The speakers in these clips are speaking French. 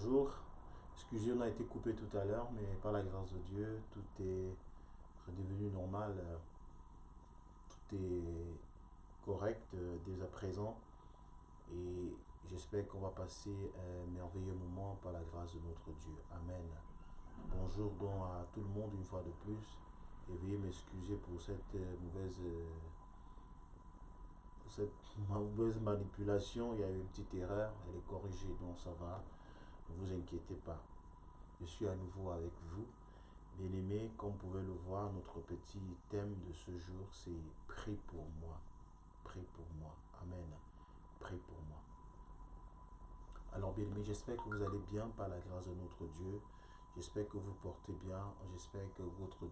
Bonjour, excusez, on a été coupé tout à l'heure, mais par la grâce de Dieu, tout est redevenu normal, tout est correct dès à présent et j'espère qu'on va passer un merveilleux moment par la grâce de notre Dieu. Amen. Bonjour donc à tout le monde une fois de plus et veuillez m'excuser pour cette cette mauvaise manipulation. Il y a eu une petite erreur, elle est corrigée donc ça va, ne vous inquiétez pas. Je suis à nouveau avec vous. Bien-aimés, comme vous pouvez le voir, notre petit thème de ce jour, c'est prie pour moi. Prie pour moi. Amen. Prie pour moi. Alors, bien-aimés, j'espère que vous allez bien par la grâce de notre Dieu. J'espère que vous portez bien. J'espère que notre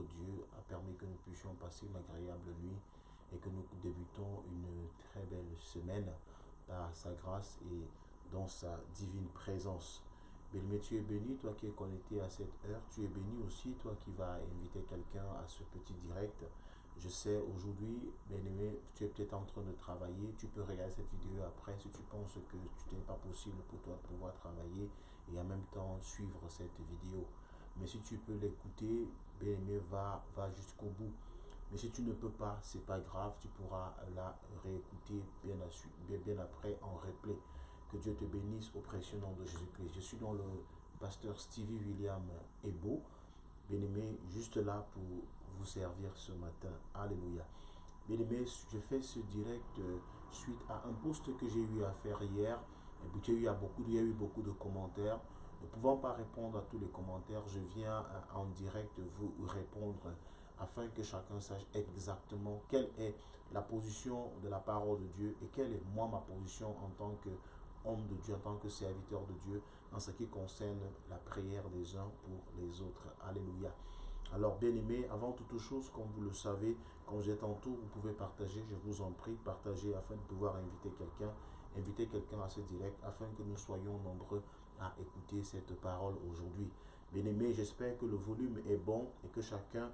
Dieu, a permis que nous puissions passer une agréable nuit et que nous débutons une très belle semaine par sa grâce et dans sa divine présence. Bien-aimé, tu es béni, toi qui es connecté à cette heure. Tu es béni aussi, toi qui vas inviter quelqu'un à ce petit direct. Je sais, aujourd'hui, bien-aimé, tu es peut-être en train de travailler. Tu peux regarder cette vidéo après si tu penses que ce n'est pas possible pour toi de pouvoir travailler et en même temps suivre cette vidéo. Mais si tu peux l'écouter, bien-aimé, va jusqu'au bout. Mais si tu ne peux pas, c'est pas grave, tu pourras la réécouter bien après en replay. Que Dieu te bénisse au précieux nom de Jésus-Christ. Je suis dans le pasteur Stevie William Ebo, bien-aimé, juste là pour vous servir ce matin. Alléluia. Bien-aimé, je fais ce direct suite à un post que j'ai eu à faire hier. Et puis il y a eu beaucoup de commentaires. Ne pouvant pas répondre à tous les commentaires, je viens en direct vous répondre afin que chacun sache exactement quelle est la position de la parole de Dieu et quelle est moi ma position en tant qu'homme de Dieu, en tant que serviteur de Dieu, en ce qui concerne la prière des uns pour les autres. Alléluia. Alors, bien-aimés, avant toute chose, comme vous le savez, quand vous êtes en tour, vous pouvez partager, je vous en prie, partager afin de pouvoir inviter quelqu'un à ce direct, afin que nous soyons nombreux à écouter cette parole aujourd'hui. Bien-aimés, j'espère que le volume est bon et que chacun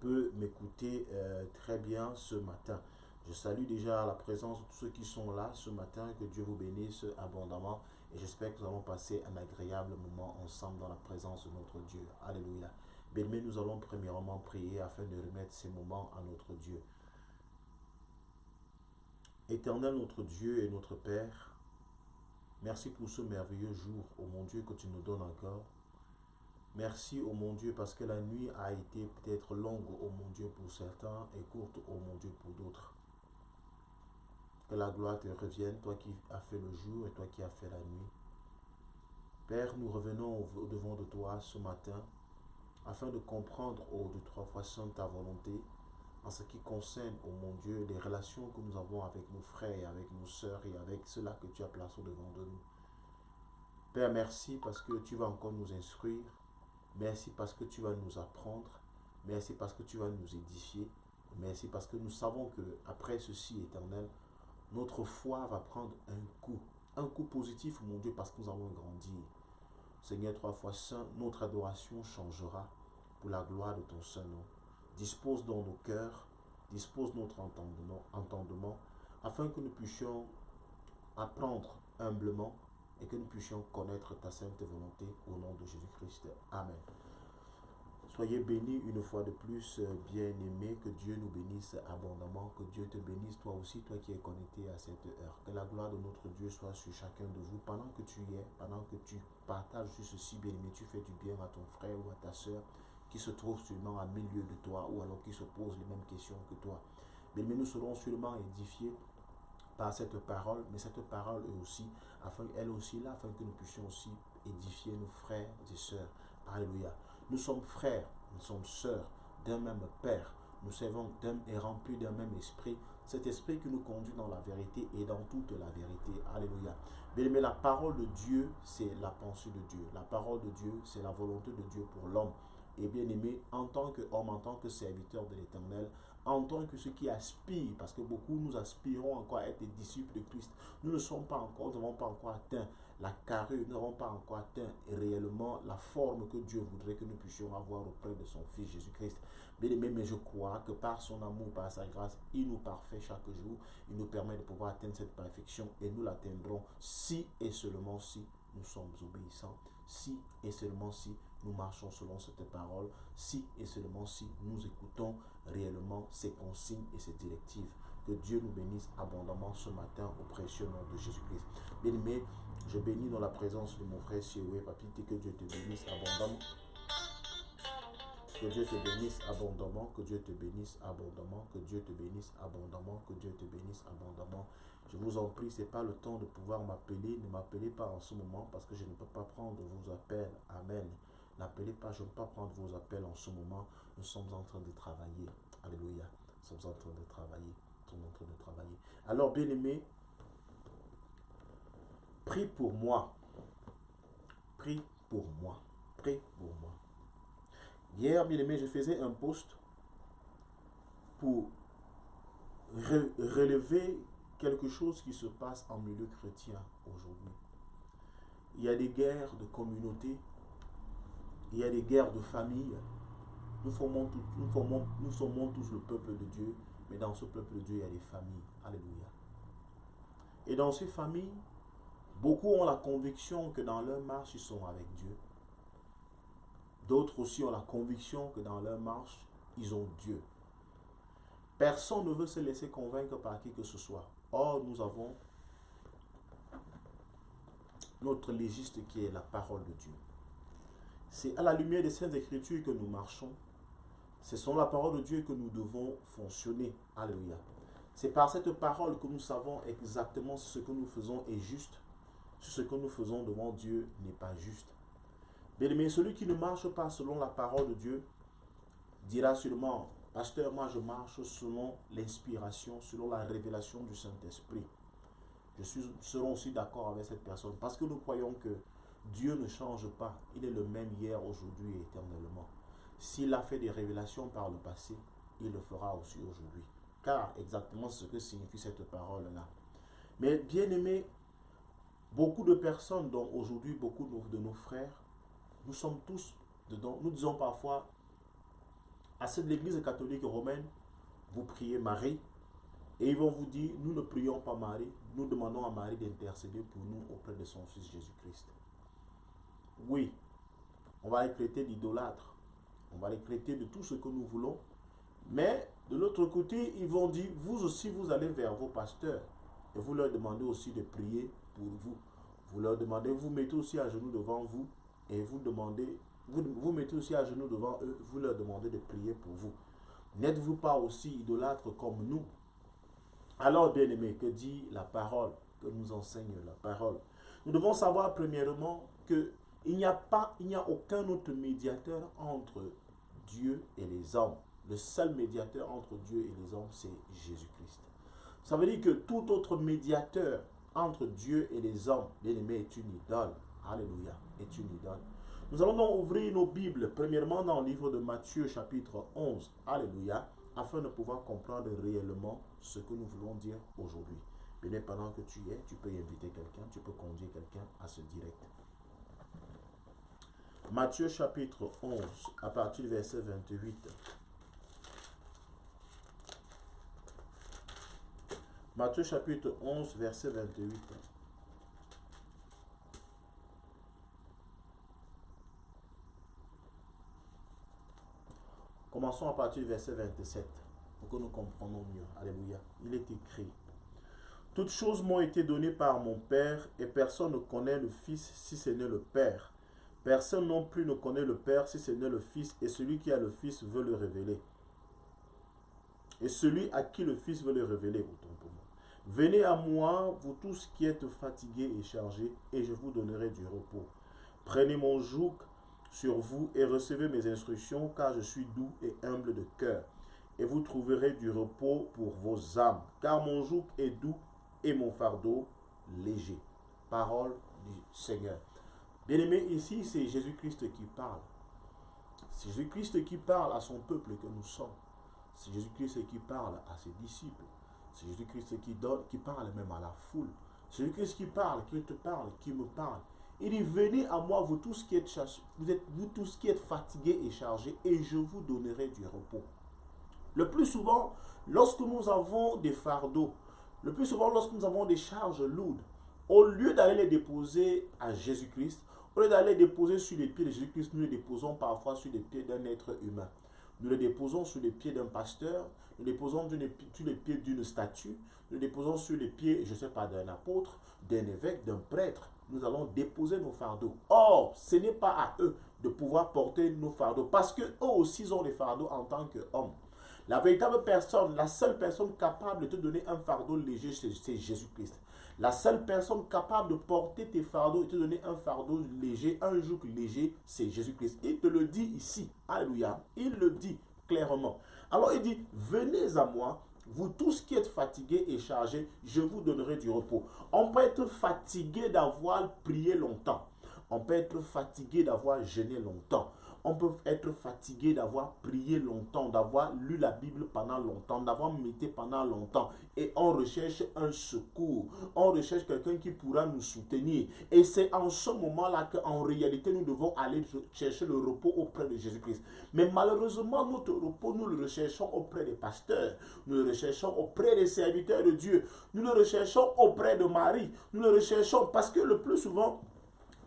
peut m'écouter très bien ce matin. Je salue déjà la présence de tous ceux qui sont là ce matin. Que Dieu vous bénisse abondamment. Et j'espère que nous allons passer un agréable moment ensemble dans la présence de notre Dieu. Alléluia. Bien-aimés, nous allons premièrement prier afin de remettre ces moments à notre Dieu. Éternel notre Dieu et notre Père, merci pour ce merveilleux jour, ô mon Dieu, que tu nous donnes encore. Merci, ô mon Dieu, parce que la nuit a été peut-être longue, ô mon Dieu, pour certains et courte, ô mon Dieu, pour d'autres. Que la gloire te revienne, toi qui as fait le jour et toi qui as fait la nuit. Père, nous revenons au devant de toi ce matin, afin de comprendre, ô Dieu, trois fois saint, ta volonté, en ce qui concerne, ô mon Dieu, les relations que nous avons avec nos frères, avec nos sœurs et avec ceux-là que tu as placés au devant de nous. Père, merci parce que tu vas encore nous instruire. Merci parce que tu vas nous apprendre. Merci parce que tu vas nous édifier. Merci parce que nous savons que après ceci, éternel, notre foi va prendre un coup. Un coup positif, mon Dieu, parce que nous allons grandir. Seigneur, trois fois saint, notre adoration changera pour la gloire de ton saint nom. Dispose dans nos cœurs, dispose notre entendement, afin que nous puissions apprendre humblement et que nous puissions connaître ta sainte volonté au nom de Jésus-Christ. Amen. Soyez bénis une fois de plus, bien-aimés, que Dieu nous bénisse abondamment, que Dieu te bénisse toi aussi, toi qui es connecté à cette heure. Que la gloire de notre Dieu soit sur chacun de vous pendant que tu y es, pendant que tu partages sur ceci, bien-aimé, tu fais du bien à ton frère ou à ta soeur qui se trouve sûrement à milieu de toi ou alors qui se pose les mêmes questions que toi. Bien-aimé, nous serons sûrement édifiés par cette parole, mais cette parole est aussi, elle aussi là, afin que nous puissions aussi édifier nos frères et sœurs. Alléluia. Nous sommes frères, nous sommes sœurs d'un même Père. Nous servons d'un et remplis d'un même esprit. Cet esprit qui nous conduit dans la vérité et dans toute la vérité. Alléluia. Bien aimé, la parole de Dieu, c'est la pensée de Dieu. La parole de Dieu, c'est la volonté de Dieu pour l'homme. Et bien aimé, en tant qu'homme, en tant que serviteur de l'Éternel, en tant que ceux qui aspirent, parce que beaucoup nous aspirons encore à être des disciples de Christ, nous ne sommes pas encore, nous n'avons pas encore atteint la carrure, nous n'avons pas encore atteint réellement la forme que Dieu voudrait que nous puissions avoir auprès de son Fils Jésus-Christ. Bien-aimé, mais je crois que par son amour, par sa grâce, il nous parfait chaque jour. Il nous permet de pouvoir atteindre cette perfection et nous l'atteindrons si et seulement si nous sommes obéissants, si et seulement si nous marchons selon cette parole, si et seulement si nous écoutons réellement ses consignes et ses directives. Que Dieu nous bénisse abondamment ce matin au précieux nom de Jésus-Christ. Bien-aimé, je bénis dans la présence de mon frère Sioué, papy, que Dieu te bénisse abondamment. Que Dieu te bénisse abondamment, que Dieu te bénisse abondamment, que Dieu te bénisse abondamment, que Dieu te bénisse abondamment. Je vous en prie, ce n'est pas le temps de pouvoir m'appeler. Ne m'appelez pas en ce moment parce que je ne peux pas prendre vos appels. Amen. N'appelez pas, je ne peux pas prendre vos appels en ce moment. Nous sommes en train de travailler. Alléluia. Nous sommes en train de travailler. Nous sommes en train de travailler. Alors, bien-aimés, prie pour moi. Prie pour moi. Prie pour moi. Hier, bien aimé, je faisais un post pour relever quelque chose qui se passe en milieu chrétien aujourd'hui. Il y a des guerres de communauté, il y a des guerres de famille. Nous formons tous le peuple de Dieu, mais dans ce peuple de Dieu, il y a des familles. Alléluia. Et dans ces familles, beaucoup ont la conviction que dans leur marche, ils sont avec Dieu. D'autres aussi ont la conviction que dans leur marche, ils ont Dieu. Personne ne veut se laisser convaincre par qui que ce soit. Or, nous avons notre légiste qui est la parole de Dieu. C'est à la lumière des Saintes Écritures que nous marchons. Ce sont la parole de Dieu que nous devons fonctionner. Alléluia. C'est par cette parole que nous savons exactement si ce que nous faisons est juste, si ce que nous faisons devant Dieu n'est pas juste. Mais celui qui ne marche pas selon la parole de Dieu dira sûrement, pasteur, moi je marche selon l'inspiration, selon la révélation du Saint-Esprit. Je serai aussi d'accord avec cette personne parce que nous croyons que Dieu ne change pas. Il est le même hier, aujourd'hui et éternellement. S'il a fait des révélations par le passé, il le fera aussi aujourd'hui. Car exactement ce que signifie cette parole-là. Mais bien aimé, beaucoup de personnes, dont aujourd'hui beaucoup de nos frères, nous sommes tous dedans. Nous disons parfois à cette l'église catholique romaine, vous priez Marie, et ils vont vous dire, nous ne prions pas Marie, nous demandons à Marie d'intercéder pour nous auprès de son Fils Jésus-Christ. Oui, on va les traiter d'idolâtres, on va les traiter de tout ce que nous voulons, mais de l'autre côté, ils vont dire, vous aussi, vous allez vers vos pasteurs, et vous leur demandez aussi de prier pour vous. Vous leur demandez, vous mettez aussi à genoux devant vous, et vous demandez, vous mettez aussi à genoux devant eux, vous leur demandez de prier pour vous. N'êtes-vous pas aussi idolâtres comme nous? Alors, bien-aimés, que dit la parole, que nous enseigne la parole? Nous devons savoir premièrement qu'il n'y a aucun autre médiateur entre Dieu et les hommes. Le seul médiateur entre Dieu et les hommes, c'est Jésus-Christ. Ça veut dire que tout autre médiateur entre Dieu et les hommes, bien-aimés, est une idole. Alléluia, est une idole. Nous allons donc ouvrir nos Bibles, premièrement dans le livre de Matthieu, chapitre 11. Alléluia, afin de pouvoir comprendre réellement ce que nous voulons dire aujourd'hui. Bien, pendant que tu y es, tu peux inviter quelqu'un, tu peux conduire quelqu'un à ce direct. Matthieu, chapitre 11, à partir du verset 28. Matthieu, chapitre 11, verset 28. Commençons à partir du verset 27 pour que nous comprenions mieux. Alléluia. Il est écrit: toutes choses m'ont été données par mon Père et personne ne connaît le Fils si ce n'est le Père. Personne non plus ne connaît le Père si ce n'est le Fils et celui qui a le Fils veut le révéler. Et celui à qui le Fils veut le révéler, autant pour moi. Venez à moi, vous tous qui êtes fatigués et chargés, et je vous donnerai du repos. Prenez mon joug sur vous et recevez mes instructions, car je suis doux et humble de cœur. Et vous trouverez du repos pour vos âmes, car mon joug est doux et mon fardeau léger. Parole du Seigneur. Bien-aimés, ici c'est Jésus-Christ qui parle. C'est Jésus-Christ qui parle à son peuple que nous sommes. C'est Jésus-Christ qui parle à ses disciples. C'est Jésus-Christ qui parle même à la foule. C'est Jésus-Christ qui parle, qui te parle, qui me parle. Il dit, venez à moi, vous tous qui êtes chargés, vous tous qui êtes fatigués et chargés, et je vous donnerai du repos. Le plus souvent, lorsque nous avons des fardeaux, le plus souvent lorsque nous avons des charges lourdes, au lieu d'aller les déposer à Jésus-Christ, au lieu d'aller les déposer sur les pieds de Jésus-Christ, nous les déposons parfois sur les pieds d'un être humain. Nous les déposons sur les pieds d'un pasteur, nous les déposons sur les pieds d'une statue, nous les déposons sur les pieds, je ne sais pas, d'un apôtre, d'un évêque, d'un prêtre. Nous allons déposer nos fardeaux. Or, ce n'est pas à eux de pouvoir porter nos fardeaux, parce qu'eux aussi ont des fardeaux en tant qu'hommes. La véritable personne, la seule personne capable de te donner un fardeau léger, c'est Jésus-Christ. La seule personne capable de porter tes fardeaux et te donner un fardeau léger, un joug léger, c'est Jésus-Christ. Il te le dit ici. Alléluia. Il le dit clairement. Alors il dit, venez à moi, vous tous qui êtes fatigués et chargés, je vous donnerai du repos. On peut être fatigué d'avoir prié longtemps. On peut être fatigué d'avoir jeûné longtemps. On peut être fatigué d'avoir prié longtemps, d'avoir lu la Bible pendant longtemps, d'avoir médité pendant longtemps. Et on recherche un secours. On recherche quelqu'un qui pourra nous soutenir. Et c'est en ce moment-là qu'en réalité, nous devons aller chercher le repos auprès de Jésus-Christ. Mais malheureusement, notre repos, nous le recherchons auprès des pasteurs. Nous le recherchons auprès des serviteurs de Dieu. Nous le recherchons auprès de Marie. Nous le recherchons parce que le plus souvent,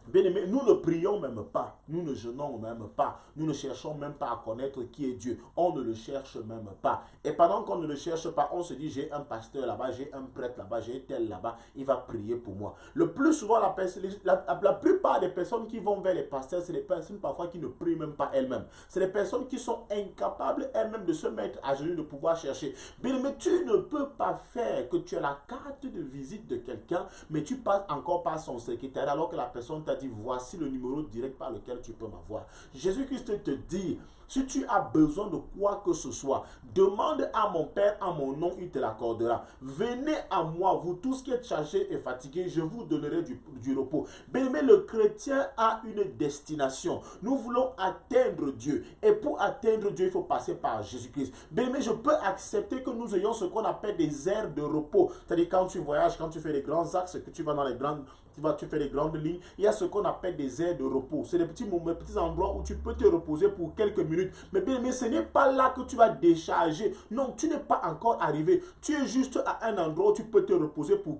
bien-aimés, nous ne prions même pas, nous ne jeûnons même pas, nous ne cherchons même pas à connaître qui est Dieu. On ne le cherche même pas. Et pendant qu'on ne le cherche pas, on se dit, j'ai un pasteur là-bas, j'ai un prêtre là-bas, j'ai tel là-bas, il va prier pour moi. Le plus souvent, la plupart des personnes qui vont vers les pasteurs, c'est des personnes parfois qui ne prient même pas elles-mêmes. C'est des personnes qui sont incapables elles-mêmes de se mettre à genoux, de pouvoir chercher. Bien-aimé, tu ne peux pas faire que tu as la carte de visite de quelqu'un, mais tu passes encore par son secrétaire alors que la personne t'a dit, voici le numéro direct par lequel tu peux m'avoir. Jésus-Christ te dit, si tu as besoin de quoi que ce soit, demande à mon Père en mon nom, il te l'accordera. Venez à moi, vous tous qui êtes chargés et fatigués, je vous donnerai du repos. Bien-aimé, le chrétien a une destination. Nous voulons atteindre Dieu. Et pour atteindre Dieu, il faut passer par Jésus-Christ. Bien-aimé, je peux accepter que nous ayons ce qu'on appelle des aires de repos. C'est-à-dire quand tu voyages, quand tu fais les grands axes, que tu vas dans les grandes... Tu fais les grandes lignes, il y a ce qu'on appelle des aires de repos. C'est des petits endroits où tu peux te reposer pour quelques minutes. Mais bien aimé, ce n'est pas là que tu vas décharger. Non, tu n'es pas encore arrivé. Tu es juste à un endroit où tu peux te reposer pour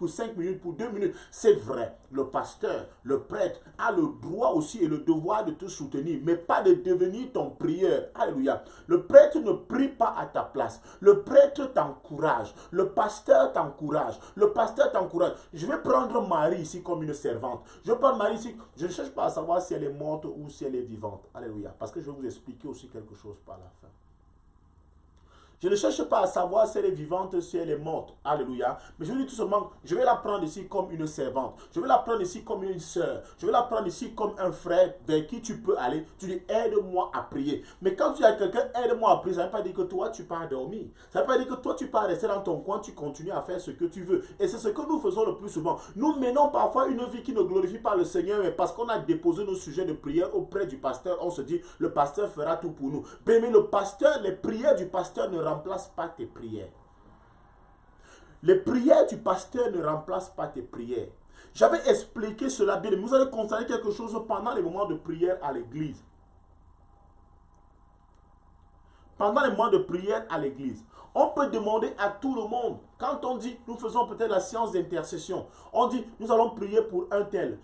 5 minutes, pour 2 minutes. C'est vrai, le pasteur, le prêtre a le droit aussi et le devoir de te soutenir, mais pas de devenir ton prieur. Alléluia. Le prêtre ne prie pas à ta place. Le prêtre t'encourage. Le pasteur t'encourage. Le pasteur t'encourage. Je vais prendre Marie ici comme une servante. Je prends Marie ici. Je ne cherche pas à savoir si elle est morte ou si elle est vivante. Alléluia. Parce que je vais vous expliquer aussi quelque chose par la fin. Je ne cherche pas à savoir si elle est vivante, si elle est morte. Alléluia. Mais je vous dis tout simplement, je vais la prendre ici comme une servante. Je vais la prendre ici comme une soeur. Je vais la prendre ici comme un frère vers qui tu peux aller. Tu dis, aide-moi à prier. Mais quand tu dis à quelqu'un, aide-moi à prier, ça ne veut pas dire que toi, tu pars dormir. Ça ne veut pas dire que toi, tu pars rester dans ton coin, tu continues à faire ce que tu veux. Et c'est ce que nous faisons le plus souvent. Nous menons parfois une vie qui ne glorifie pas le Seigneur, mais parce qu'on a déposé nos sujets de prière auprès du pasteur, on se dit, le pasteur fera tout pour nous. Mais le pasteur, les prières du pasteur ne remplace pas tes prières. Les prières du pasteur ne remplacent pas tes prières. J'avais expliqué cela bien. Vous allez constater quelque chose pendant les moments de prière à l'église. Pendant les moments de prière à l'église, on peut demander à tout le monde. Quand on dit, nous faisons peut-être la séance d'intercession, on dit, nous allons prier pour un tel.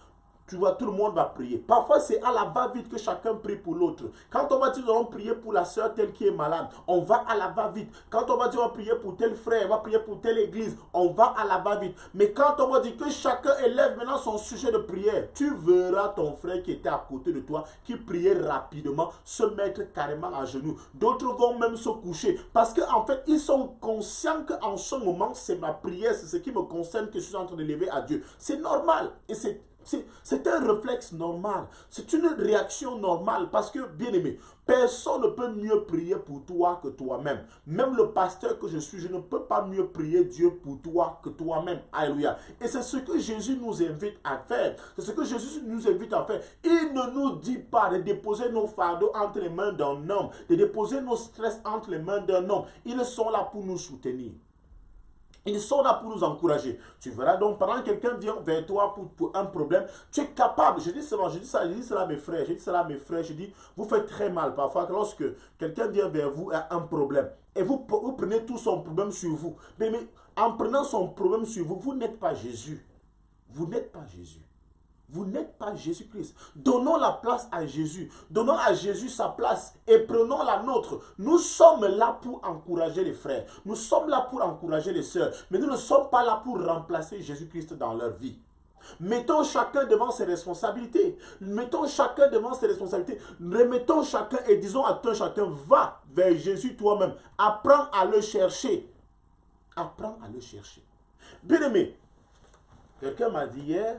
Tu vois, tout le monde va prier. Parfois, c'est à la va-vite que chacun prie pour l'autre. Quand on va dire, nous allons prier pour la soeur telle qui est malade, on va à la va-vite. Quand on va dire, on va prier pour tel frère, on va prier pour telle église, on va à la va-vite. Mais quand on va dire que chacun élève maintenant son sujet de prière, tu verras ton frère qui était à côté de toi, qui priait rapidement, se mettre carrément à genoux. D'autres vont même se coucher. Parce qu'en fait, ils sont conscients qu'en ce moment, c'est ma prière, c'est ce qui me concerne que je suis en train de lever à Dieu. C'est normal. Et c'est un réflexe normal. C'est une réaction normale parce que, bien aimé, personne ne peut mieux prier pour toi que toi-même. Même le pasteur que je suis, je ne peux pas mieux prier Dieu pour toi que toi-même. Alléluia. Et c'est ce que Jésus nous invite à faire. C'est ce que Jésus nous invite à faire. Il ne nous dit pas de déposer nos fardeaux entre les mains d'un homme, de déposer nos stress entre les mains d'un homme. Ils sont là pour nous soutenir. Ils sont là pour nous encourager. Tu verras donc, pendant que quelqu'un vient vers toi pour un problème, tu es capable. Je dis cela à mes frères. Je dis, vous faites très mal parfois lorsque quelqu'un vient vers vous et a un problème. Et vous prenez tout son problème sur vous. Mais en prenant son problème sur vous, vous n'êtes pas Jésus. Vous n'êtes pas Jésus. Vous n'êtes pas Jésus-Christ. Donnons la place à Jésus. Donnons à Jésus sa place et prenons la nôtre. Nous sommes là pour encourager les frères. Nous sommes là pour encourager les sœurs. Mais nous ne sommes pas là pour remplacer Jésus-Christ dans leur vie. Mettons chacun devant ses responsabilités. Mettons chacun devant ses responsabilités. Remettons chacun et disons à tout chacun, va vers Jésus toi-même. Apprends à le chercher. Apprends à le chercher. Bien-aimé, quelqu'un m'a dit hier,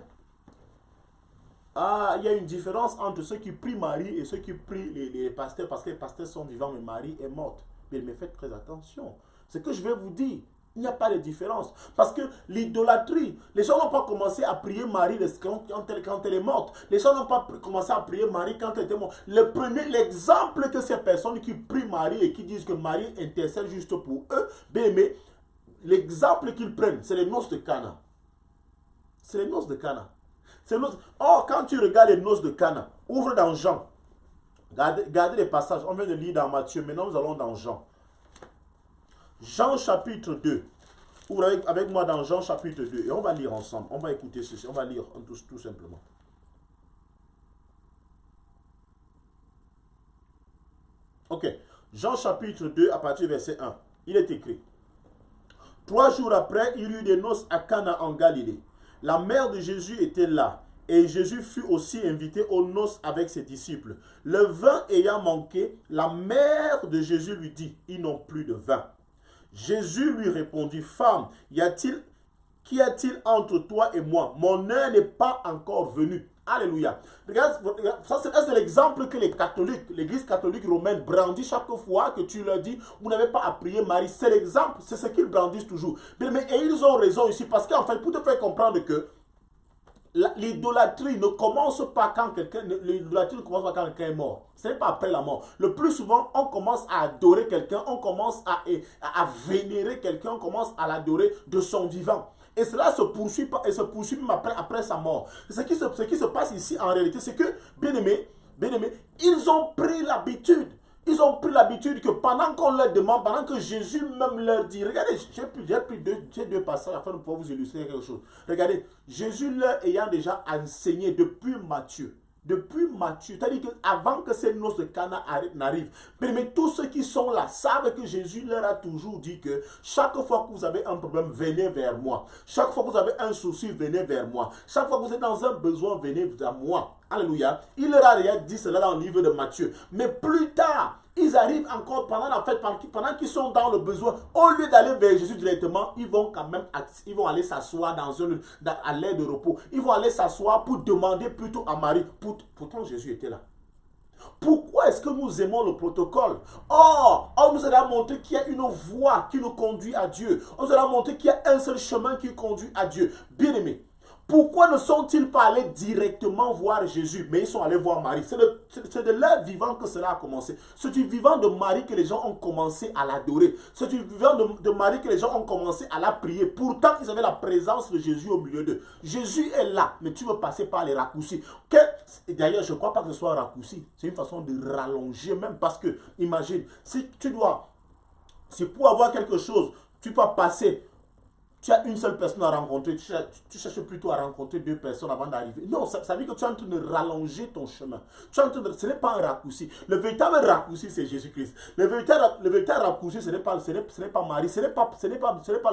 il y a une différence entre ceux qui prient Marie et ceux qui prient les pasteurs, parce que les pasteurs sont vivants, mais Marie est morte. Mais faites très attention. Ce que je vais vous dire, il n'y a pas de différence. Parce que l'idolâtrie, les gens n'ont pas commencé à prier Marie quand elle est morte. Les gens n'ont pas commencé à prier Marie quand elle était morte. L'exemple que ces personnes qui prient Marie et qui disent que Marie intercède juste pour eux, mais l'exemple qu'ils prennent, c'est les noces de Cana. C'est les noces de Cana. Oh, quand tu regardes les noces de Cana, ouvre dans Jean. Regardez les passages. On vient de lire dans Matthieu. Maintenant, nous allons dans Jean. Jean chapitre 2. Ouvre avec moi dans Jean chapitre 2. Et on va lire ensemble. On va écouter ceci. On va lire tout simplement. Ok. Jean chapitre 2 à partir du verset 1. Il est écrit. 3 jours après, il y eut des noces à Cana en Galilée. La mère de Jésus était là, et Jésus fut aussi invité aux noces avec ses disciples. Le vin ayant manqué, la mère de Jésus lui dit, ils n'ont plus de vin. Jésus lui répondit, femme, qu'y a-t-il entre toi et moi? Mon heure n'est pas encore venue. Alléluia. Regarde, ça c'est l'exemple que les catholiques, l'église catholique romaine brandit chaque fois que tu leur dis, vous n'avez pas à prier Marie. C'est l'exemple, c'est ce qu'ils brandissent toujours. Et ils ont raison ici, parce qu'en fait, pour te faire comprendre que l'idolâtrie ne commence pas quand quelqu'un est mort. Ce n'est pas après la mort. Le plus souvent, on commence à adorer quelqu'un, on commence à vénérer quelqu'un, on commence à l'adorer de son vivant. Et cela se poursuit même après sa mort. Ce qui se passe ici en réalité, c'est que, bien-aimés, ils ont pris l'habitude. Ils ont pris l'habitude que pendant qu'on leur demande, pendant que Jésus même leur dit, regardez, j'ai pris deux passages afin de pouvoir vous illustrer quelque chose. Regardez, Jésus leur ayant déjà enseigné depuis Matthieu, c'est-à-dire qu'avant que ces noces de Cana n'arrivent, mais tous ceux qui sont là savent que Jésus leur a toujours dit que chaque fois que vous avez un problème, venez vers moi. Chaque fois que vous avez un souci, venez vers moi. Chaque fois que vous êtes dans un besoin, venez vers moi. Alléluia. Il leur a déjà dit cela dans le livre de Matthieu. Mais plus tard, ils arrivent encore pendant la fête, pendant qu'ils sont dans le besoin, au lieu d'aller vers Jésus directement, ils vont aller s'asseoir à l'air de repos. Ils vont aller s'asseoir pour demander plutôt à Marie. Pourtant, Jésus était là. Pourquoi est-ce que nous aimons le protocole? On nous a montré qu'il y a une voie qui nous conduit à Dieu. On nous a montré qu'il y a un seul chemin qui conduit à Dieu. Bien-aimés, pourquoi ne sont-ils pas allés directement voir Jésus, mais ils sont allés voir Marie? C'est de leur vivant que cela a commencé. C'est du vivant de Marie que les gens ont commencé à l'adorer. C'est du vivant de Marie que les gens ont commencé à la prier. Pourtant, ils avaient la présence de Jésus au milieu d'eux. Jésus est là, mais tu veux passer par les raccourcis. D'ailleurs, je ne crois pas que ce soit un raccourci. C'est une façon de rallonger même, parce que, imagine, si pour avoir quelque chose, tu dois passer. Tu as une seule personne à rencontrer, tu cherches plutôt à rencontrer 2 personnes avant d'arriver. Non, ça veut dire que tu es en train de rallonger ton chemin. Ce n'est pas un raccourci. Le véritable raccourci, c'est Jésus-Christ. Le véritable raccourci, ce n'est pas Marie, ce n'est pas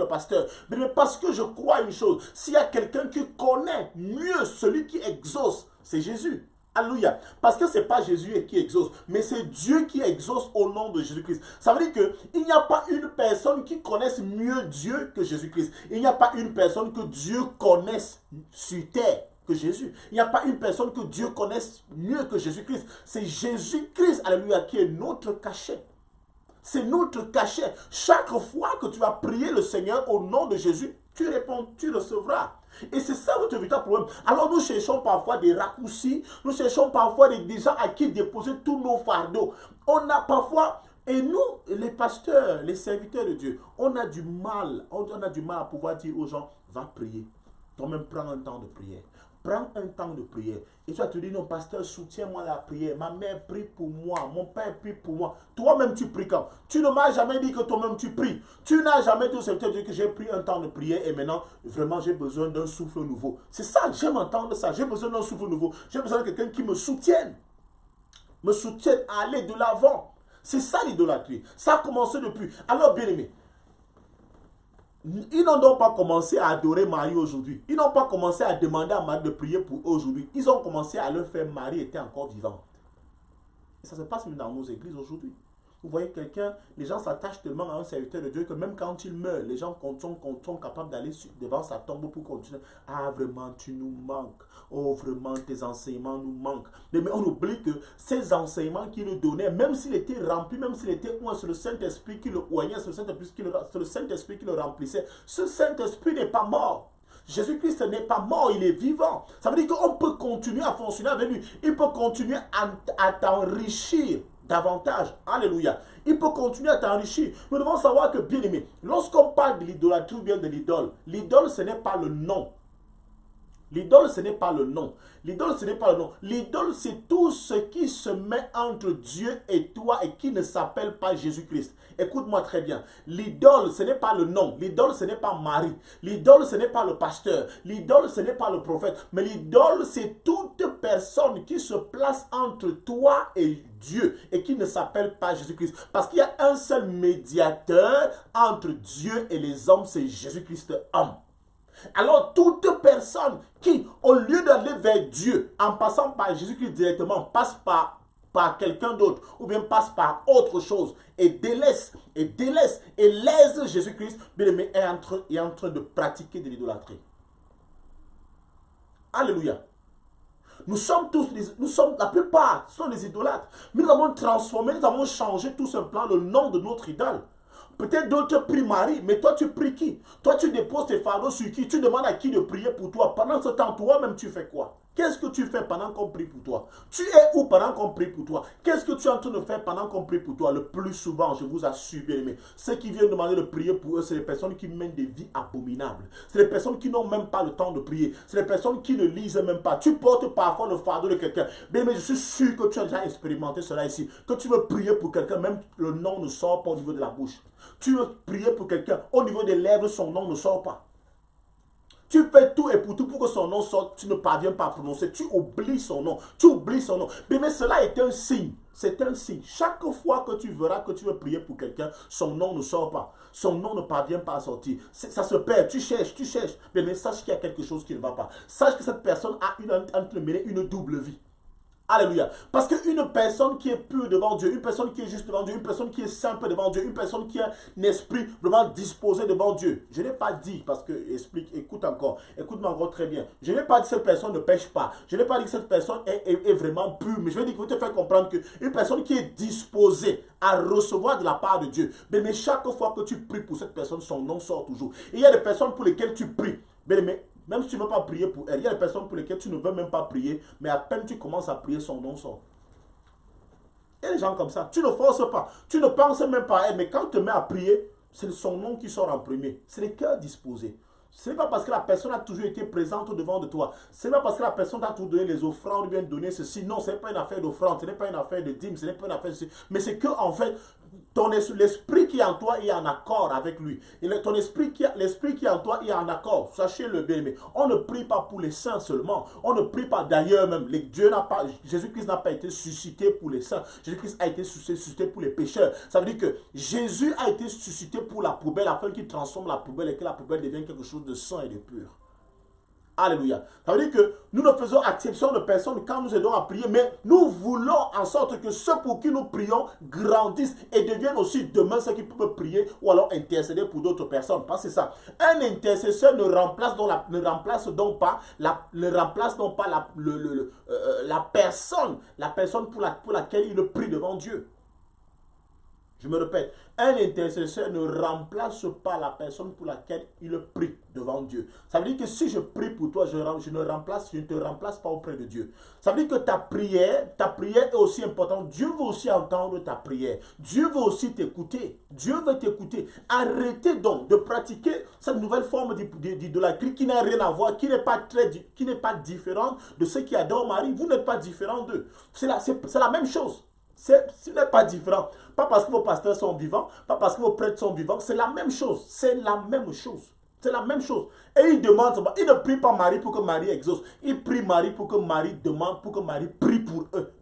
le pasteur. Mais parce que je crois une chose, s'il y a quelqu'un qui connaît mieux celui qui exauce, c'est Jésus. Alléluia. Parce que ce n'est pas Jésus qui exauce, mais c'est Dieu qui exauce au nom de Jésus-Christ. Ça veut dire qu'il n'y a pas une personne qui connaisse mieux Dieu que Jésus-Christ. Il n'y a pas une personne que Dieu connaisse sur terre que Jésus. Il n'y a pas une personne que Dieu connaisse mieux que Jésus-Christ. C'est Jésus-Christ, alléluia, qui est notre cachet. C'est notre cachet. Chaque fois que tu vas prier le Seigneur au nom de Jésus, tu réponds, tu recevras. Et c'est ça notre véritable problème. Alors nous cherchons parfois des raccourcis, nous cherchons parfois des gens à qui déposer tous nos fardeaux. On a parfois Et nous, les pasteurs, les serviteurs de Dieu, on a du mal à pouvoir dire aux gens, va prier. Toi-même, prends un temps de prière. Prends un temps de prière. Et toi, tu dis, non, pasteur, soutiens-moi la prière. Ma mère prie pour moi. Mon père prie pour moi. Toi-même, tu pries quand? Tu ne m'as jamais dit que toi-même, tu pries. Tu n'as jamais dit au serviteur de Dieu que j'ai pris un temps de prière et maintenant, vraiment, j'ai besoin d'un souffle nouveau. C'est ça, j'aime entendre ça. J'ai besoin d'un souffle nouveau. J'ai besoin de quelqu'un qui me soutienne. Me soutienne à aller de l'avant. C'est ça l'idolâtrie. Ça a commencé depuis. Alors, bien aimé, ils n'ont donc pas commencé à adorer Marie aujourd'hui. Ils n'ont pas commencé à demander à Marie de prier pour eux aujourd'hui. Ils ont commencé à le faire. Marie était encore vivante. Et ça se passe même dans nos églises aujourd'hui. Vous voyez quelqu'un, les gens s'attachent tellement à un serviteur de Dieu que même quand il meurt, les gens sont capables d'aller devant sa tombe pour continuer. Ah, vraiment, tu nous manques. Oh, vraiment, tes enseignements nous manquent. Mais on oublie que ces enseignements qu'il nous donnait, même s'il était rempli, même s'il était sur le Saint-Esprit qui le oignait, sur le Saint-Esprit qui le remplissait, ce Saint-Esprit n'est pas mort. Jésus-Christ n'est pas mort, il est vivant. Ça veut dire qu'on peut continuer à fonctionner avec lui. Il peut continuer à t'enrichir davantage. Alléluia. Il peut continuer à t'enrichir. Nous devons savoir que, bien aimé, lorsqu'on parle de l'idolâtrie ou bien de l'idole, l'idole, ce n'est pas le nom. L'idole, ce n'est pas le nom. L'idole, ce n'est pas le nom. L'idole, c'est tout ce qui se met entre Dieu et toi et qui ne s'appelle pas Jésus-Christ. Écoute-moi très bien. L'idole, ce n'est pas le nom. L'idole, ce n'est pas Marie. L'idole, ce n'est pas le pasteur. L'idole, ce n'est pas le prophète. Mais l'idole, c'est toute personne qui se place entre toi et Dieu et qui ne s'appelle pas Jésus-Christ. Parce qu'il y a un seul médiateur entre Dieu et les hommes, c'est Jésus-Christ homme. Alors, toute personne qui, au lieu d'aller vers Dieu, en passant par Jésus-Christ directement, passe par quelqu'un d'autre, ou bien passe par autre chose, et délaisse et lèse Jésus-Christ, bien aimé, est en train de pratiquer de l'idolâtrie. Alléluia. Nous sommes la plupart sont des idolâtres. Mais nous avons transformé, nous avons changé tout simplement le nom de notre idole. Peut-être d'autres prient Marie, mais toi tu pries qui? Toi tu déposes tes fardeaux sur qui? Tu demandes à qui de prier pour toi. Pendant ce temps, toi-même tu fais quoi? Qu'est-ce que tu fais pendant qu'on prie pour toi? Tu es où pendant qu'on prie pour toi? Qu'est-ce que tu es en train de faire pendant qu'on prie pour toi? Le plus souvent, je vous assure bien aimé, ceux qui viennent demander de prier pour eux, c'est les personnes qui mènent des vies abominables. C'est les personnes qui n'ont même pas le temps de prier. C'est les personnes qui ne lisent même pas. Tu portes parfois le fardeau de quelqu'un. Bien aimé, je suis sûr que tu as déjà expérimenté cela ici. Que tu veux prier pour quelqu'un, même le nom ne sort pas au niveau de la bouche. Tu veux prier pour quelqu'un, au niveau des lèvres, son nom ne sort pas. Tu fais tout et pour tout pour que son nom sorte, tu ne parviens pas à prononcer. Tu oublies son nom. Tu oublies son nom. Mais cela est un signe. C'est un signe. Chaque fois que tu verras que tu veux prier pour quelqu'un, son nom ne sort pas. Son nom ne parvient pas à sortir. Ça se perd. Tu cherches. Mais sache qu'il y a quelque chose qui ne va pas. Sache que cette personne a une double vie. Alléluia. Parce qu'une personne qui est pure devant Dieu, une personne qui est juste devant Dieu, une personne qui est simple devant Dieu, une personne qui a un esprit vraiment disposé devant Dieu. Je n'ai pas dit, parce que, écoute-moi encore très bien. Je n'ai pas dit que cette personne ne pêche pas. Je n'ai pas dit que cette personne est vraiment pure. Mais je vais dire que je vais te faire comprendre qu'une personne qui est disposée à recevoir de la part de Dieu, mais chaque fois que tu pries pour cette personne, son nom sort toujours. Et il y a des personnes pour lesquelles tu pries. Même si tu ne veux pas prier pour elle, il y a des personnes pour lesquelles tu ne veux même pas prier, mais à peine tu commences à prier, son nom sort. Il y a des gens comme ça, tu ne forces pas, tu ne penses même pas à elle, mais quand tu te mets à prier, c'est son nom qui sort en premier. C'est le cœur disposé. Ce n'est pas parce que la personne a toujours été présente devant de toi. Ce n'est pas parce que la personne t'a toujours donné les offrandes ou bien donné ceci. Non, ce n'est pas une affaire d'offrande, ce n'est pas une affaire de dîme, ce n'est pas une affaire de ceci. Mais c'est que, en fait, l'esprit qui est en toi est en accord avec lui. Et l'esprit qui est en toi est en accord. Sachez-le bien, mais on ne prie pas pour les saints seulement. On ne prie pas d'ailleurs même. Jésus-Christ n'a pas été suscité pour les saints. Jésus-Christ a été suscité pour les pécheurs. Ça veut dire que Jésus a été suscité pour la poubelle afin qu'il transforme la poubelle et que la poubelle devienne quelque chose de saint et de pur. Alléluia. Ça veut dire que nous ne faisons exception de personne quand nous aidons à prier, mais nous voulons en sorte que ceux pour qui nous prions grandissent et deviennent aussi demain ceux qui peuvent prier ou alors intercéder pour d'autres personnes. Parce que c'est ça. Un intercesseur ne remplace donc pas la personne pour laquelle il prie devant Dieu. Je me répète, un intercesseur ne remplace pas la personne pour laquelle il prie devant Dieu. Ça veut dire que si je prie pour toi, je ne te remplace pas auprès de Dieu. Ça veut dire que ta prière est aussi importante. Dieu veut aussi entendre ta prière. Dieu veut aussi t'écouter. Dieu veut t'écouter. Arrêtez donc de pratiquer cette nouvelle forme d'idolâtrie qui n'a rien à voir, qui n'est pas différente de ceux qui adorent Marie. Vous n'êtes pas différent d'eux. C'est la même chose. Ce n'est pas différent. Pas parce que vos pasteurs sont vivants, pas parce que vos prêtres sont vivants. C'est la même chose. C'est la même chose. C'est la même chose. Et ils demandent, ils ne prient pas Marie pour que Marie exauce. Ils prient Marie pour que Marie demande, pour que Marie prie pour eux.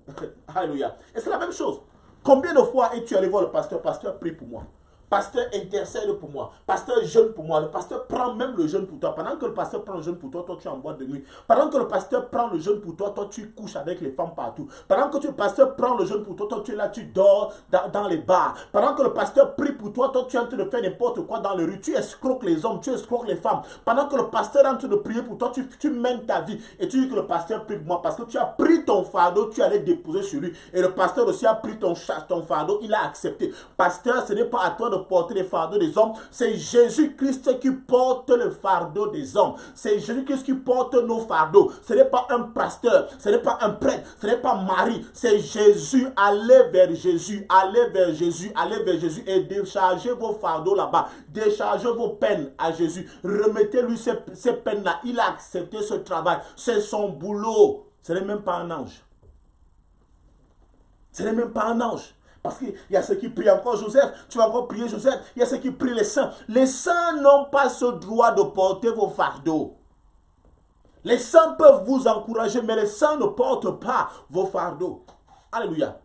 Alléluia. Et c'est la même chose. Combien de fois es-tu allé voir le pasteur? Pasteur, prie pour moi. Pasteur, intercède pour moi. Pasteur, jeûne pour moi. Le pasteur prend même le jeûne pour toi. Pendant que le pasteur prend le jeûne pour toi, toi tu es en boîte de nuit. Pendant que le pasteur prend le jeûne pour toi, toi tu couches avec les femmes partout. Pendant que le pasteur prend le jeûne pour toi, toi tu es là, tu dors dans les bars. Pendant que le pasteur prie pour toi, toi tu es en train de faire n'importe quoi dans les rues. Tu escroques les hommes, tu escroques les femmes. Pendant que le pasteur est en train de prier pour toi, tu mènes ta vie. Et tu dis que le pasteur prie pour moi parce que tu as pris ton fardeau, tu allais déposer sur lui. Et le pasteur aussi a pris ton fardeau, il a accepté. Pasteur, ce n'est pas à toi de porter les fardeaux des hommes, c'est Jésus-Christ qui porte le fardeau des hommes. C'est Jésus-Christ qui porte nos fardeaux. Ce n'est pas un pasteur, ce n'est pas un prêtre, ce n'est pas Marie, c'est Jésus. Allez vers Jésus, allez vers Jésus, allez vers Jésus et déchargez vos fardeaux là-bas. Déchargez vos peines à Jésus. Remettez-lui ces peines-là. Il a accepté ce travail. C'est son boulot. Ce n'est même pas un ange. Ce n'est même pas un ange. Parce qu'il y a ceux qui prient encore Joseph. Tu vas encore prier Joseph. Il y a ceux qui prient les saints. Les saints n'ont pas ce droit de porter vos fardeaux. Les saints peuvent vous encourager, mais les saints ne portent pas vos fardeaux. Alléluia.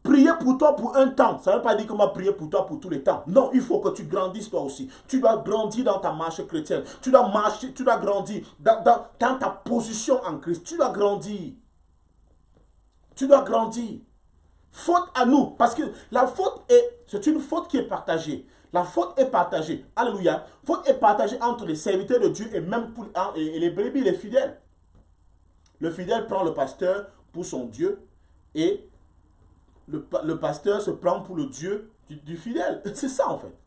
Prier pour toi pour un temps, ça ne veut pas dire qu'on va prier pour toi pour tous les temps. Non, il faut que tu grandisses toi aussi. Tu dois grandir dans ta marche chrétienne. Tu dois marcher, tu dois grandir dans ta position en Christ. Tu dois grandir. Tu dois grandir. Faute à nous, parce que la faute c'est une faute qui est partagée. La faute est partagée. Alléluia. Faute est partagée entre les serviteurs de Dieu et même et les brebis, les fidèles. Le fidèle prend le pasteur pour son Dieu et le pasteur se prend pour le Dieu du fidèle. C'est ça en fait.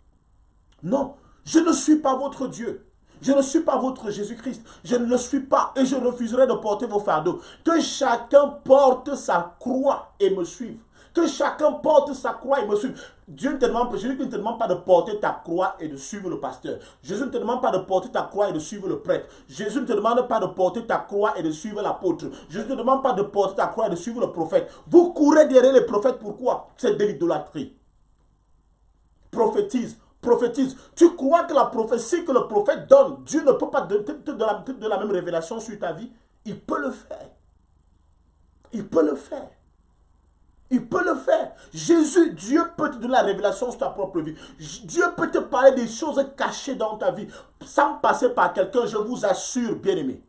Non, je ne suis pas votre Dieu. Je ne suis pas votre Jésus-Christ. Je ne le suis pas et je refuserai de porter vos fardeaux. Que chacun porte sa croix et me suive. Que chacun porte sa croix et me suive. Jésus ne te demande pas de porter ta croix et de suivre le pasteur. Jésus ne te demande pas de porter ta croix et de suivre le prêtre. Jésus ne te demande pas de porter ta croix et de suivre l'apôtre. Jésus ne te demande pas de porter ta croix et de suivre le prophète. Vous courez derrière les prophètes, pourquoi? C'est de l'idolâtrie. Prophétise. Tu crois que la prophétie que le prophète donne, Dieu ne peut pas te la même révélation sur ta vie? Il peut le faire. Il peut le faire. Il peut le faire. Jésus, Dieu peut te donner la révélation sur ta propre vie. Dieu peut te parler des choses cachées dans ta vie sans passer par quelqu'un. Je vous assure, bien-aimé.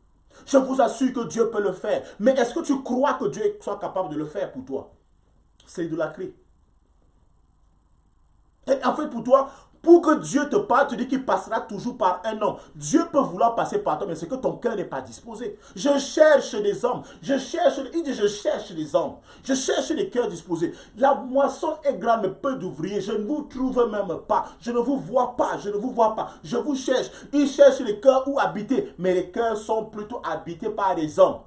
Je vous assure que Dieu peut le faire. Mais est-ce que tu crois que Dieu soit capable de le faire pour toi? C'est de la clé. Et en fait, pour toi, pour que Dieu te parle, tu dis qu'il passera toujours par un homme. Dieu peut vouloir passer par toi, mais c'est que ton cœur n'est pas disposé. Je cherche des hommes. Il dit, je cherche des hommes. Je cherche des cœurs disposés. La moisson est grande, mais peu d'ouvriers. Je ne vous trouve même pas. Je ne vous vois pas. Je ne vous vois pas. Je vous cherche. Il cherche les cœurs où habiter. Mais les cœurs sont plutôt habités par des hommes.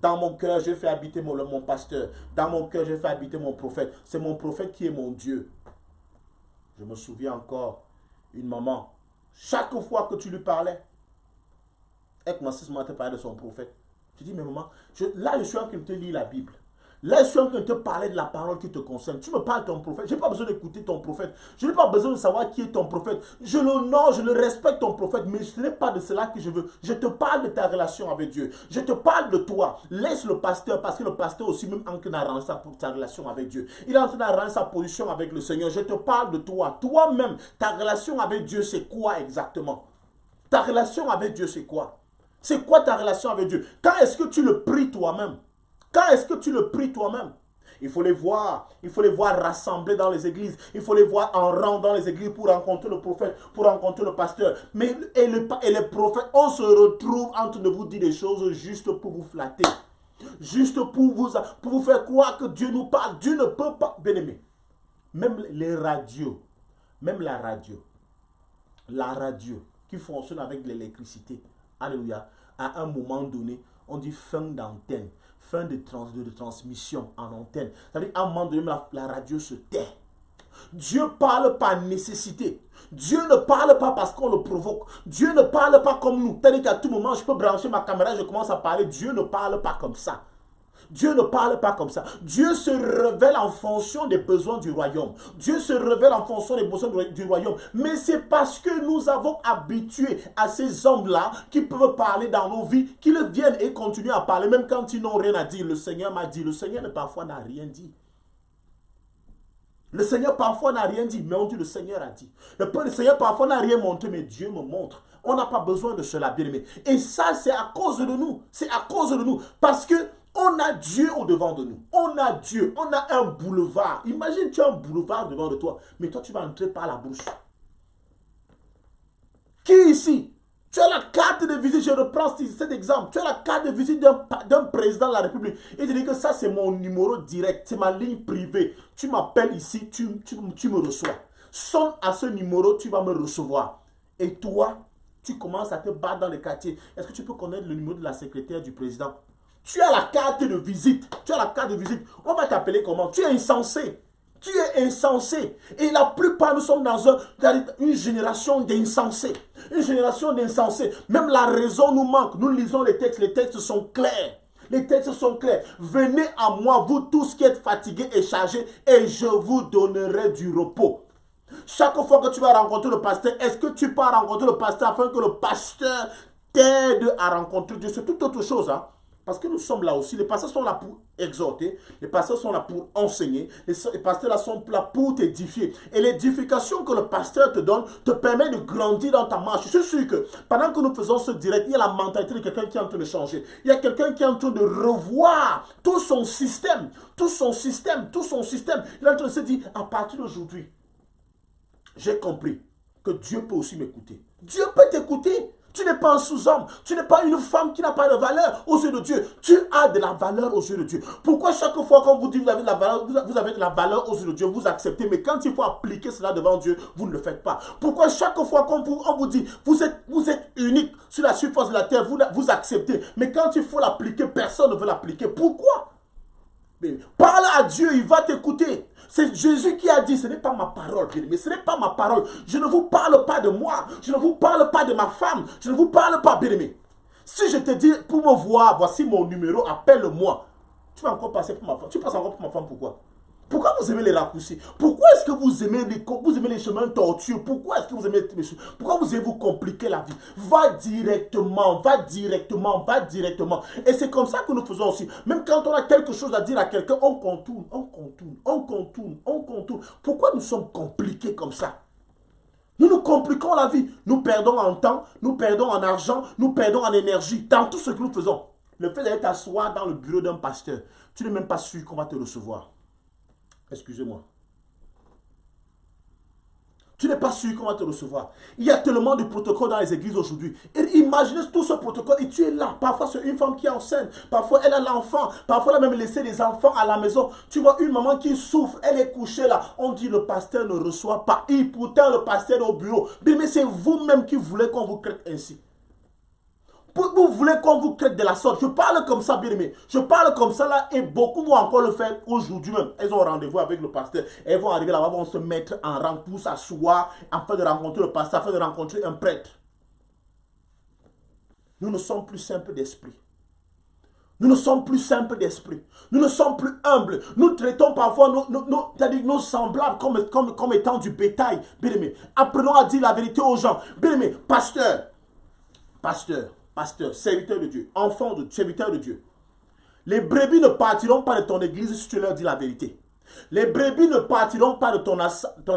Dans mon cœur, je fais habiter mon pasteur. Dans mon cœur, je fais habiter mon prophète. C'est mon prophète qui est mon Dieu. Je me souviens encore, une maman, chaque fois que tu lui parlais, elle commençait à te parler de son prophète. Tu dis, mais maman, là je suis en train de te lire la Bible. Là je suis en train de te parler de la parole qui te concerne. Tu me parles de ton prophète. Je n'ai pas besoin d'écouter ton prophète. Je n'ai pas besoin de savoir qui est ton prophète. Je l'honore, je le respecte ton prophète, mais ce n'est pas de cela que je veux. Je te parle de ta relation avec Dieu. Je te parle de toi. Laisse le pasteur, parce que le pasteur aussi même en train d'arranger sa relation avec Dieu. Il est en train d'arranger sa position avec le Seigneur. Je te parle de toi. Toi-même, ta relation avec Dieu, c'est quoi exactement? Ta relation avec Dieu, c'est quoi? C'est quoi ta relation avec Dieu? Quand est-ce que tu le pries toi-même? Quand est-ce que tu le pries toi-même? Il faut les voir rassemblés dans les églises. Il faut les voir en rang dans les églises pour rencontrer le prophète, pour rencontrer le pasteur. Mais les prophètes, on se retrouve en train de vous dire des choses juste pour vous flatter. Juste pour vous faire croire que Dieu nous parle. Dieu ne peut pas, bien-aimé. Même les radios, même la radio qui fonctionne avec l'électricité, alléluia, à un moment donné, on dit fin d'antenne, fin de transmission en antenne. C'est-à-dire qu'à un moment donné, la radio se tait. Dieu parle par nécessité. Dieu ne parle pas parce qu'on le provoque. Dieu ne parle pas comme nous. C'est-à-dire qu'à tout moment, je peux brancher ma caméra, je commence à parler. Dieu ne parle pas comme ça. Dieu ne parle pas comme ça. Dieu se révèle en fonction des besoins du royaume. Dieu se révèle en fonction des besoins du royaume. Mais c'est parce que nous avons habitué à ces hommes-là qui peuvent parler dans nos vies, qu'ils viennent et continuent à parler, même quand ils n'ont rien à dire. Le Seigneur m'a dit. Le Seigneur parfois n'a rien dit. Le Seigneur parfois n'a rien dit, mais on dit le Seigneur a dit. Le Seigneur parfois n'a rien montré, mais Dieu me montre. On n'a pas besoin de cela, bien aimé. Et ça, c'est à cause de nous. C'est à cause de nous. Parce que on a Dieu au-devant de nous. On a Dieu. On a un boulevard. Imagine, tu as un boulevard devant de toi, mais toi, tu vas entrer par la bouche. Qui ici? Tu as la carte de visite, je reprends cet exemple. Tu as la carte de visite d'un président de la République. Et tu dis que ça, c'est mon numéro direct. C'est ma ligne privée. Tu m'appelles ici, tu me reçois. Sonne à ce numéro, tu vas me recevoir. Et toi, tu commences à te battre dans les quartiers. Est-ce que tu peux connaître le numéro de la secrétaire du président? Tu as la carte de visite. Tu as la carte de visite. On va t'appeler comment? Tu es insensé. Tu es insensé. Et la plupart, nous sommes dans une génération d'insensés. Une génération d'insensés. Même la raison nous manque. Nous lisons les textes sont clairs. Les textes sont clairs. Venez à moi, vous tous qui êtes fatigués et chargés, et je vous donnerai du repos. Chaque fois que tu vas rencontrer le pasteur, est-ce que tu pars rencontrer le pasteur afin que le pasteur t'aide à rencontrer Dieu? C'est toute autre chose, hein. Parce que nous sommes là aussi. Les pasteurs sont là pour exhorter. Les pasteurs sont là pour enseigner. Les pasteurs là sont là pour t'édifier. Et l'édification que le pasteur te donne te permet de grandir dans ta marche. Je suis sûr que pendant que nous faisons ce direct, il y a la mentalité de quelqu'un qui est en train de changer. Il y a quelqu'un qui est en train de revoir tout son système. Tout son système. Tout son système. Il est en train de se dire, à partir d'aujourd'hui, j'ai compris que Dieu peut aussi m'écouter. Dieu peut t'écouter. Tu n'es pas un sous-homme. Tu n'es pas une femme qui n'a pas de valeur aux yeux de Dieu. Tu as de la valeur aux yeux de Dieu. Pourquoi chaque fois qu'on vous dit que vous avez de la valeur, vous avez de la valeur aux yeux de Dieu, vous acceptez, mais quand il faut appliquer cela devant Dieu, vous ne le faites pas? Pourquoi chaque fois qu'on vous dit vous êtes unique sur la surface de la terre, vous acceptez, mais quand il faut l'appliquer, personne ne veut l'appliquer? Pourquoi? Parle à Dieu, il va t'écouter. C'est Jésus qui a dit, ce n'est pas ma parole, mais ce n'est pas ma parole. Je ne vous parle pas de moi, je ne vous parle pas de ma femme, je ne vous parle pas, bien-aimé. Si je te dis, pour me voir, voici mon numéro, appelle-moi. Tu vas encore passer pour ma femme. Tu passes encore pour ma femme, pourquoi? Pourquoi vous aimez les raccourcis? Pourquoi est-ce que vous aimez les chemins tortueux? Pourquoi est-ce que vous aimez les chemins? Pourquoi vous aimez vous compliquer la vie? Va directement, va directement, va directement. Et c'est comme ça que nous faisons aussi. Même quand on a quelque chose à dire à quelqu'un, on contourne, on contourne, on contourne, on contourne. Pourquoi nous sommes compliqués comme ça? Nous nous compliquons la vie. Nous perdons en temps, nous perdons en argent, nous perdons en énergie. Dans tout ce que nous faisons. Le fait d'aller t'asseoir dans le bureau d'un pasteur, tu n'es même pas sûr qu'on va te recevoir. Excusez-moi. Tu n'es pas sûr qu'on va te recevoir. Il y a tellement de protocoles dans les églises aujourd'hui. Et imaginez tout ce protocole et tu es là. Parfois, c'est une femme qui est enceinte. Parfois, elle a l'enfant. Parfois, elle a même laissé les enfants à la maison. Tu vois une maman qui souffre. Elle est couchée là. On dit le pasteur ne reçoit pas. Et pourtant, le pasteur est au bureau. Mais c'est vous-même qui voulez qu'on vous traite ainsi. Vous voulez qu'on vous traite de la sorte. Je parle comme ça, bien aimé. Je parle comme ça là et beaucoup vont encore le faire aujourd'hui même. Elles ont rendez-vous avec le pasteur. Elles vont arriver là-bas, vont se mettre en rang pour s'asseoir afin de rencontrer le pasteur, afin de rencontrer un prêtre. Nous ne sommes plus simples d'esprit. Nous ne sommes plus simples d'esprit. Nous ne sommes plus humbles. Nous traitons parfois nos semblables comme étant du bétail. Bien aimé. Apprenons à dire la vérité aux gens. Bien aimé, pasteur, serviteur de Dieu, enfant de serviteur de Dieu. Les brebis ne partiront pas de ton église si tu leur dis la vérité. Les brebis ne partiront pas de ton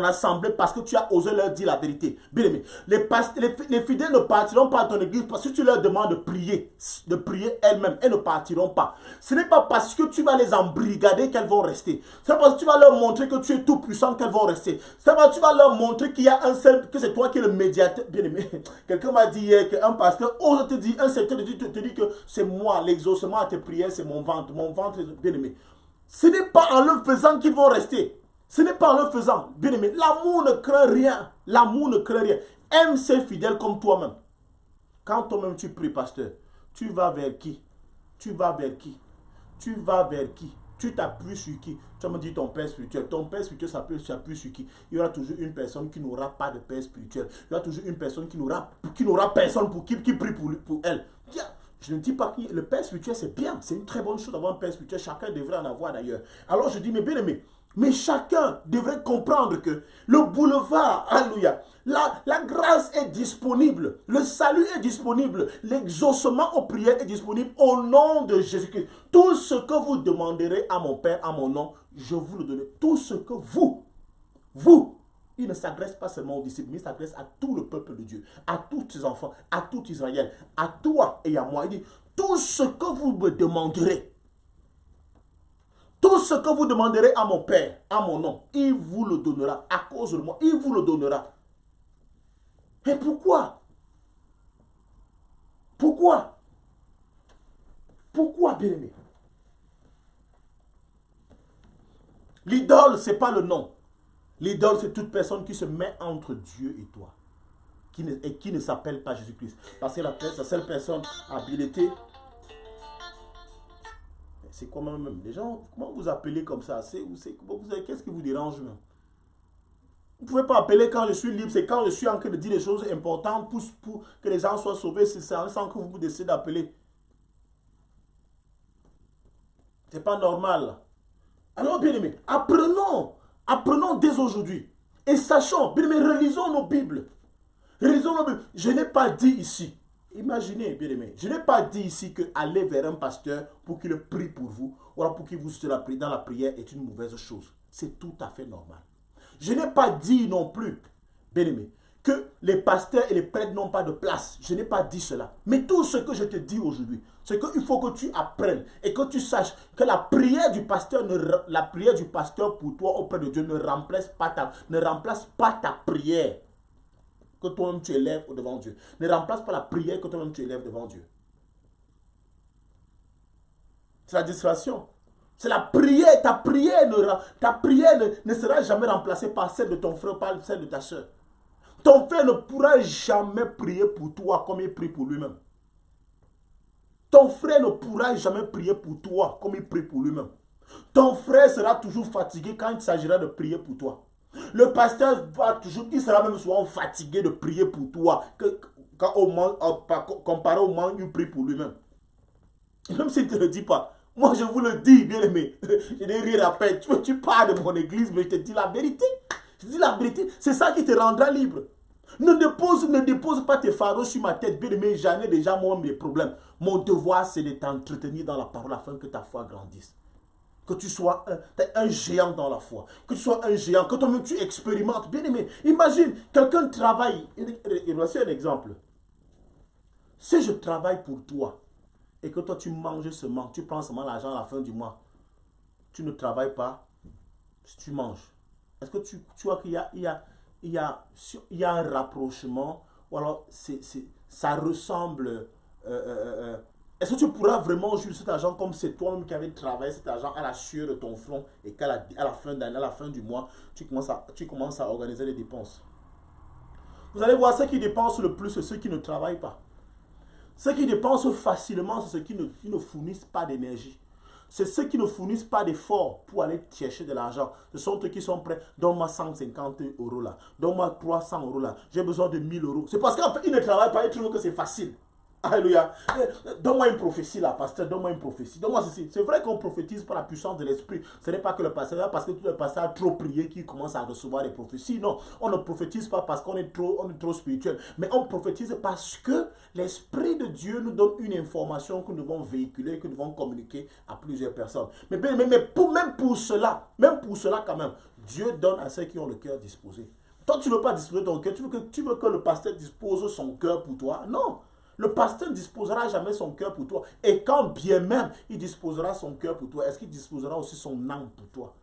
assemblée parce que tu as osé leur dire la vérité. Bien aimé, les fidèles ne partiront pas de ton église parce que tu leur demandes de prier elles-mêmes. Elles ne partiront pas. Ce n'est pas parce que tu vas les embrigader qu'elles vont rester. C'est parce que tu vas leur montrer que tu es tout puissant qu'elles vont rester. C'est parce que tu vas leur montrer qu'il y a un seul, que c'est toi qui es le médiateur. Bien aimé, quelqu'un m'a dit hier qu'un pasteur ose te dire, un secteur de Dieu te dit que c'est moi, l'exaucement à tes prières, c'est mon ventre. Mon ventre, bien aimé. Ce n'est pas en le faisant qu'ils vont rester. Ce n'est pas en le faisant. Bien aimé, l'amour ne craint rien. L'amour ne craint rien. Aime ses fidèles comme toi-même. Quand toi-même tu pries, pasteur, tu vas vers qui? Tu vas vers qui? Tu vas vers qui? Tu t'appuies sur qui? Tu me dis ton père spirituel. Ton père spirituel s'appuie sur qui? Il y aura toujours une personne qui n'aura pas de père spirituel. Il y aura toujours une personne qui n'aura personne qui prie pour elle. Je ne dis pas que le père spirituel c'est bien. C'est une très bonne chose d'avoir un père spirituel. Chacun devrait en avoir d'ailleurs. Alors je dis, mais bien aimé, mais chacun devrait comprendre que le boulevard, alléluia, la grâce est disponible, le salut est disponible, l'exaucement aux prières est disponible au nom de Jésus-Christ. Tout ce que vous demanderez à mon Père, à mon nom, je vous le donne. Tout ce que vous, il ne s'adresse pas seulement aux disciples, mais il s'adresse à tout le peuple de Dieu, à tous ses enfants, à tout Israël, à toi et à moi. Il dit, tout ce que vous me demanderez, tout ce que vous demanderez à mon Père, à mon nom, il vous le donnera. À cause de moi, il vous le donnera. Et pourquoi? Pourquoi? Pourquoi, bien-aimé? L'idole, ce n'est pas le nom. L'idole, c'est toute personne qui se met entre Dieu et toi. Et qui ne s'appelle pas Jésus-Christ. Parce que la seule personne habilitée. C'est quoi même? Les gens, comment vous appelez comme ça? Qu'est-ce qui vous dérange même? Vous ne pouvez pas appeler quand je suis libre. C'est quand je suis en train de dire des choses importantes pour que les gens soient sauvés. C'est ça, sans que vous décidez d'appeler. C'est pas normal. Alors, bien aimé, apprenons dès aujourd'hui. Et sachons, bien aimé, relisons nos Bibles. Relisons nos Bibles. Je n'ai pas dit ici, imaginez, bien aimé, je n'ai pas dit ici que aller vers un pasteur pour qu'il prie pour vous, ou alors pour qu'il vous soutienne dans la prière est une mauvaise chose. C'est tout à fait normal. Je n'ai pas dit non plus, bien aimé, que les pasteurs et les prêtres n'ont pas de place. Je n'ai pas dit cela. Mais tout ce que je te dis aujourd'hui, c'est qu'il faut que tu apprennes et que tu saches que la prière du pasteur pour toi auprès de Dieu ne remplace pas ta prière que toi-même tu élèves devant Dieu. Ne remplace pas la prière que toi-même tu élèves devant Dieu. C'est la distraction. C'est la prière. Ta prière ne sera jamais remplacée par celle de ton frère, par celle de ta soeur. Ton frère ne pourra jamais prier pour toi comme il prie pour lui-même. Ton frère ne pourra jamais prier pour toi comme il prie pour lui-même. Ton frère sera toujours fatigué quand il s'agira de prier pour toi. Le pasteur il sera même souvent fatigué de prier pour toi comparé au moment où il prie pour lui-même. Même s'il ne te le dit pas. Moi, je vous le dis, bien aimé. Je n'ai rien à peine. Tu parles de mon église, mais je te dis la vérité. Je dis la vérité. C'est ça qui te rendra libre. Ne dépose pas tes fardeaux sur ma tête, bien aimé. J'en ai déjà moi mes problèmes. Mon devoir, c'est de t'entretenir dans la parole afin que ta foi grandisse. Que tu sois un géant dans la foi. Que tu sois un géant. Que toi-même tu expérimentes. Bien aimé, imagine, quelqu'un travaille. Et voici un exemple. Si je travaille pour toi, et que toi tu manges seulement, tu prends seulement l'argent à la fin du mois, tu ne travailles pas, tu manges. Est-ce que tu vois qu'il y a un rapprochement, ou alors ça ressemble... est-ce que tu pourras vraiment jouer cet argent comme c'est toi-même qui avais travaillé cet argent à la sueur de ton front et qu'à la fin du mois, tu commences à organiser les dépenses? Vous allez voir, ceux qui dépensent le plus, c'est ceux qui ne travaillent pas. Ceux qui dépensent facilement, c'est ceux qui ne fournissent pas d'énergie. C'est ceux qui ne fournissent pas d'efforts pour aller chercher de l'argent. Ce sont ceux qui sont prêts. Donne-moi 150 € là. Donne-moi 300 € là. J'ai besoin de 1000 €. C'est parce qu'en fait, ils ne travaillent pas. Ils trouvent que c'est facile. Alléluia. Donne-moi une prophétie là, pasteur. Donne-moi une prophétie. Donne-moi ceci. C'est vrai qu'on prophétise par la puissance de l'esprit. Ce n'est pas que le pasteur, parce que tout le pasteur a trop prié qu'il commence à recevoir des prophéties. Non, on ne prophétise pas parce qu'on est trop spirituel. Mais on prophétise parce que l'esprit de Dieu nous donne une information que nous devons véhiculer, que nous devons communiquer à plusieurs personnes. Mais même pour cela quand même, Dieu donne à ceux qui ont le cœur disposé. Toi, tu ne veux pas disposer ton cœur. Tu veux que le pasteur dispose son cœur pour toi. Non. Le pasteur ne disposera jamais son cœur pour toi. Et quand bien même il disposera son cœur pour toi, est-ce qu'il disposera aussi son âme pour toi?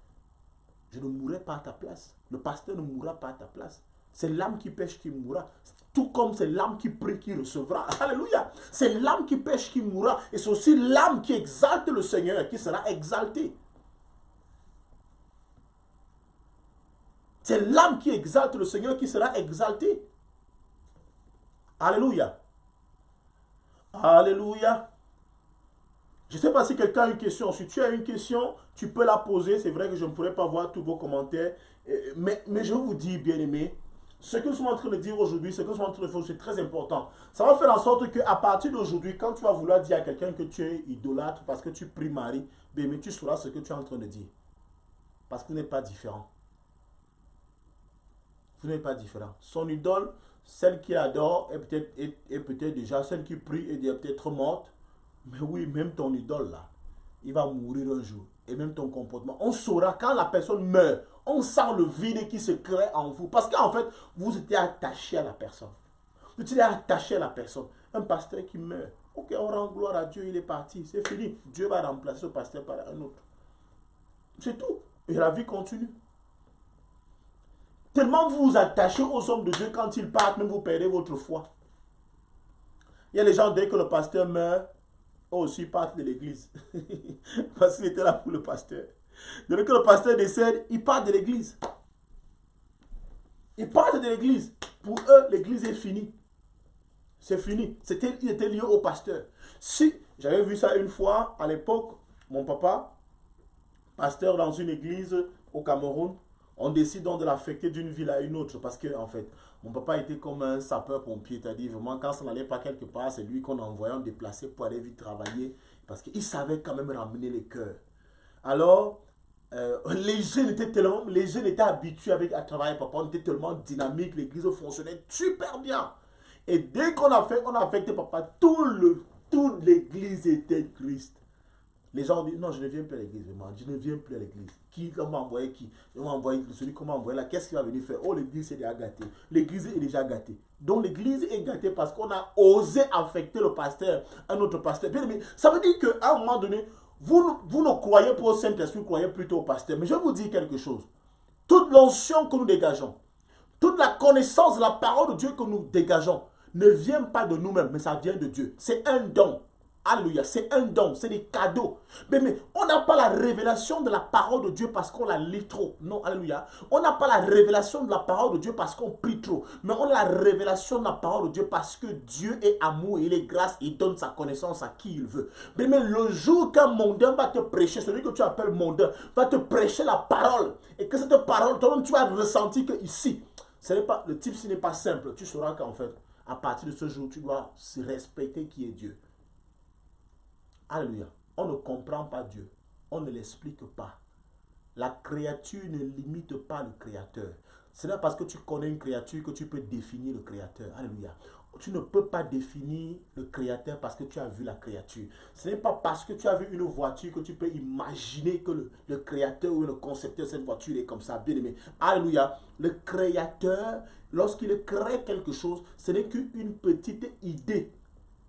Je ne mourrai pas à ta place. Le pasteur ne mourra pas à ta place. C'est l'âme qui pêche qui mourra. Tout comme c'est l'âme qui prie qui recevra. Alléluia. C'est l'âme qui pêche qui mourra. Et c'est aussi l'âme qui exalte le Seigneur qui sera exaltée. C'est l'âme qui exalte le Seigneur qui sera exaltée. Alléluia. Alléluia. Je ne sais pas si quelqu'un a une question. Si tu as une question, tu peux la poser. C'est vrai que je ne pourrais pas voir tous vos commentaires. Mais je vous dis, bien-aimés, ce que nous sommes en train de dire aujourd'hui, ce que nous sommes en train de faire, c'est très important. Ça va faire en sorte qu'à partir d'aujourd'hui, quand tu vas vouloir dire à quelqu'un que tu es idolâtre parce que tu pries Marie, bien, mais tu sauras ce que tu es en train de dire. Parce que vous n'êtes pas différent. Vous n'êtes pas différent. Son idole, celle qui adore, est peut-être déjà, celle qui prie est peut-être morte. Mais oui, même ton idole là, il va mourir un jour. Et même ton comportement. On saura quand la personne meurt. On sent le vide qui se crée en vous. Parce qu'en fait, vous étiez attaché à la personne. Vous étiez attaché à la personne. Un pasteur qui meurt. Ok, on rend gloire à Dieu, il est parti. C'est fini. Dieu va remplacer ce pasteur par un autre. C'est tout. Et la vie continue. Tellement vous vous attachez aux hommes de Dieu quand ils partent, même vous perdez votre foi. Il y a les gens, dès que le pasteur meurt, aussi partent de l'église. Parce qu'il était là pour le pasteur. Dès que le pasteur décède, il part de l'église. Ils partent de l'église. Pour eux, l'église est finie. C'est fini. Il était lié au pasteur. Si, j'avais vu ça une fois, à l'époque, mon papa, pasteur dans une église au Cameroun, on décide donc de l'affecter d'une ville à une autre. Parce que, en fait, mon papa était comme un sapeur-pompier. C'est-à-dire, vraiment, quand ça n'allait pas quelque part, c'est lui qu'on envoyait en déplacé pour aller vite travailler. Parce qu'il savait quand même ramener les cœurs. Alors, les jeunes étaient habitués à travailler. Papa, on était tellement dynamique, l'église fonctionnait super bien. Et dès qu'on a affecté papa, toute l'église était triste. Les gens disent, non, je ne viens plus à l'église, je ne viens plus à l'église. On m'a envoyé qui? On m'a envoyé celui qu'on m'a envoyé là. Qu'est-ce qu'il va venir faire? Oh, l'église est déjà gâtée. L'église est déjà gâtée. Donc l'église est gâtée parce qu'on a osé affecter le pasteur, un autre pasteur. Bien, mais ça veut dire qu'à un moment donné, vous ne croyez pas au Saint-Esprit, vous croyez plutôt au pasteur. Mais je vais vous dire quelque chose. Toute l'onction que nous dégageons, toute la connaissance de la parole de Dieu que nous dégageons, ne vient pas de nous-mêmes, mais ça vient de Dieu. C'est un don. Alléluia, c'est un don, c'est des cadeaux. Mais on n'a pas la révélation de la parole de Dieu parce qu'on la lit trop. Non, alléluia. On n'a pas la révélation de la parole de Dieu parce qu'on prie trop. Mais on a la révélation de la parole de Dieu parce que Dieu est amour, il est grâce, il donne sa connaissance à qui il veut. Mais le jour qu'un mondain va te prêcher, celui que tu appelles mondain, va te prêcher la parole, et que cette parole, toi-même tu vas ressentir que ici, le type n'est pas simple. Tu sauras qu'en fait, à partir de ce jour, tu dois respecter qui est Dieu. Alléluia. On ne comprend pas Dieu. On ne l'explique pas. La créature ne limite pas le Créateur. Ce n'est pas parce que tu connais une créature que tu peux définir le Créateur. Alléluia. Tu ne peux pas définir le Créateur parce que tu as vu la créature. Ce n'est pas parce que tu as vu une voiture que tu peux imaginer que le Créateur ou le concepteur de cette voiture est comme ça. Bien aimé. Alléluia. Le Créateur, lorsqu'il crée quelque chose, ce n'est qu'une petite idée.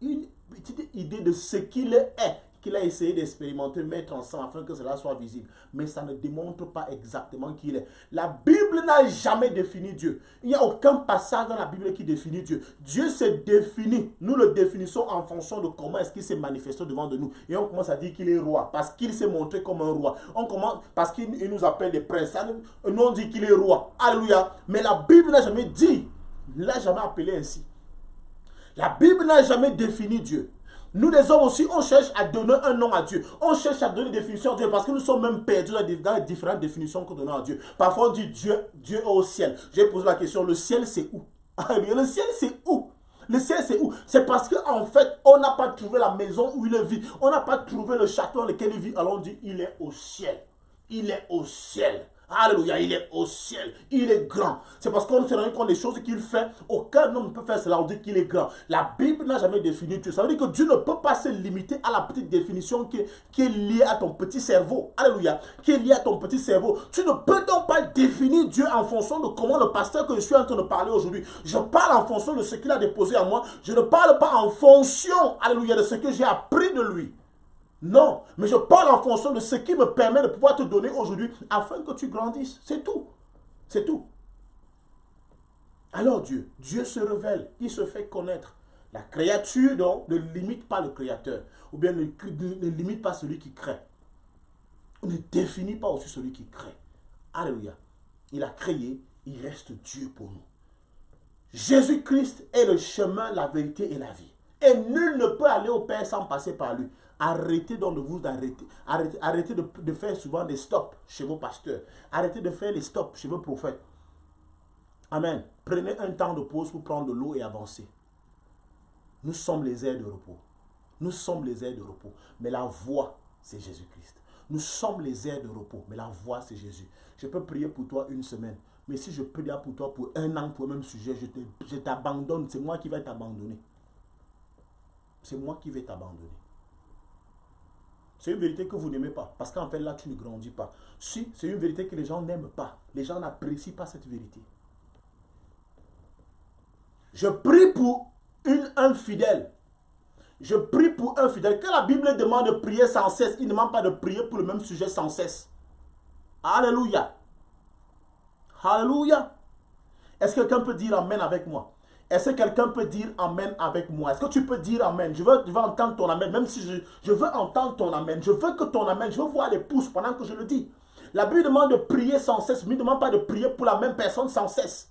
Une petite idée de ce qu'il est, qu'il a essayé d'expérimenter, mettre ensemble afin que cela soit visible. Mais ça ne démontre pas exactement qui il est. La Bible n'a jamais défini Dieu. Il n'y a aucun passage dans la Bible qui définit Dieu. Dieu s'est défini. Nous le définissons en fonction de comment est-ce qu'il s'est manifesté devant de nous. Et on commence à dire qu'il est roi. Parce qu'il s'est montré comme un roi. On commence parce qu'il nous appelle des princes. Nous on dit qu'il est roi. Alléluia. Mais la Bible n'a jamais dit. Il ne l'a jamais appelé ainsi. La Bible n'a jamais défini Dieu. Nous les hommes aussi, on cherche à donner un nom à Dieu. On cherche à donner une définition à Dieu parce que nous sommes même perdus dans les différentes définitions que nous donnons à Dieu. Parfois on dit Dieu est au ciel. J'ai posé la question, le ciel c'est où? Le ciel c'est où? Le ciel c'est où? C'est parce qu'en fait, on n'a pas trouvé la maison où il vit. On n'a pas trouvé le château dans lequel il vit. Alors on dit, il est au ciel. Il est au ciel. Alléluia, il est au ciel, il est grand. C'est parce qu'on se rend compte des choses qu'il fait. Aucun homme ne peut faire cela, on dit qu'il est grand. La Bible n'a jamais défini Dieu. Ça veut dire que Dieu ne peut pas se limiter à la petite définition qui est liée à ton petit cerveau. Alléluia, qui est liée à ton petit cerveau. Tu ne peux donc pas définir Dieu en fonction de comment le pasteur que je suis en train de parler aujourd'hui. Je parle en fonction de ce qu'il a déposé à moi. Je ne parle pas en fonction, alléluia, de ce que j'ai appris de lui. Non, mais je parle en fonction de ce qui me permet de pouvoir te donner aujourd'hui afin que tu grandisses. C'est tout. C'est tout. Alors Dieu se révèle, il se fait connaître. La créature, donc, ne limite pas le créateur. Ou bien ne limite pas celui qui crée. On ne définit pas aussi celui qui crée. Alléluia. il a créé, il reste Dieu pour nous. Jésus-Christ est le chemin, la vérité et la vie. Et nul ne peut aller au Père sans passer par lui. Arrêtez donc de vous arrêter. Arrêtez de faire souvent des stops chez vos pasteurs. Arrêtez de faire les stops chez vos prophètes. Amen. Prenez un temps de pause pour prendre de l'eau et avancer. Nous sommes les airs de repos. Nous sommes les airs de repos. Mais la voie, c'est Jésus-Christ. Nous sommes les airs de repos. Mais la voie, c'est Jésus. Je peux prier pour toi une semaine. Mais si je prie pour toi pour un an pour le même sujet, je t'abandonne. C'est moi qui vais t'abandonner. C'est moi qui vais t'abandonner. C'est une vérité que vous n'aimez pas. Parce qu'en fait, là, tu ne grandis pas. Si, c'est une vérité que les gens n'aiment pas. Les gens n'apprécient pas cette vérité. Je prie pour un fidèle. Je prie pour un fidèle. Quand la Bible demande de prier sans cesse, il ne demande pas de prier pour le même sujet sans cesse. Alléluia. Alléluia. Est-ce que quelqu'un peut dire Amen avec moi? Est-ce que quelqu'un peut dire Amen avec moi? Est-ce que tu peux dire Amen? Je veux entendre ton Amen. Même si je veux entendre ton Amen. Je veux que ton Amen, je veux voir les pouces pendant que je le dis. La Bible demande de prier sans cesse, mais ne demande pas de prier pour la même personne sans cesse.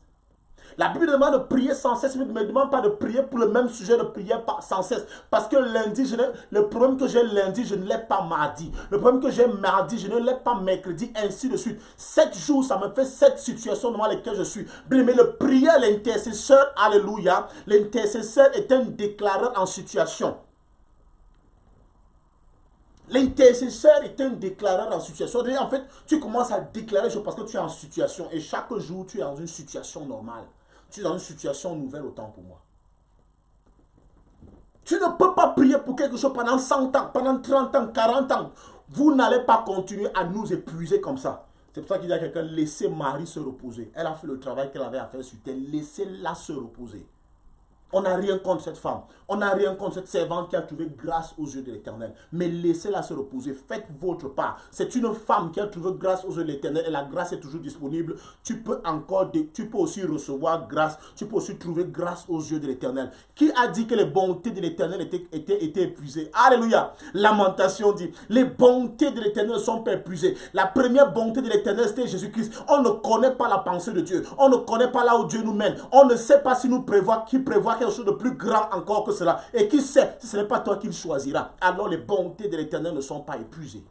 La Bible demande de prier sans cesse, mais ne me demande pas de prier pour le même sujet de prière sans cesse. Parce que lundi, le problème que j'ai lundi, je ne l'ai pas mardi. Le problème que j'ai mardi, je ne l'ai pas mercredi, ainsi de suite. 7 jours, ça me fait 7 situations devant lesquelles je suis. Bien, mais le prière, l'intercesseur, alléluia, l'intercesseur est un déclareur en situation. L'intercesseur est un déclareur en situation. En fait, tu commences à déclarer parce que tu es en situation. Et chaque jour, tu es dans une situation normale. Tu es dans une situation nouvelle autant pour moi. Tu ne peux pas prier pour quelque chose pendant 100 ans, pendant 30 ans, 40 ans. Vous n'allez pas continuer à nous épuiser comme ça. C'est pour ça qu'il y a quelqu'un, laissez Marie se reposer. Elle a fait le travail qu'elle avait à faire sur terre. Laissez-la se reposer. On n'a rien contre cette femme. On n'a rien contre cette servante qui a trouvé grâce aux yeux de l'Éternel. Mais laissez-la se reposer. Faites votre part. C'est une femme qui a trouvé grâce aux yeux de l'Éternel et la grâce est toujours disponible. Tu peux aussi recevoir grâce. Tu peux aussi trouver grâce aux yeux de l'Éternel. Qui a dit que les bontés de l'Éternel étaient épuisées? Alléluia. Lamentation dit, les bontés de l'Éternel ne sont pas épuisées. La première bonté de l'Éternel, c'était Jésus-Christ. On ne connaît pas la pensée de Dieu. On ne connaît pas là où Dieu nous mène. On ne sait pas si nous prévoit, qui prévoit quelque chose de plus grand encore que cela. Et qui sait, si ce n'est pas toi qui le choisiras, alors les bontés de l'Éternel ne sont pas épuisées.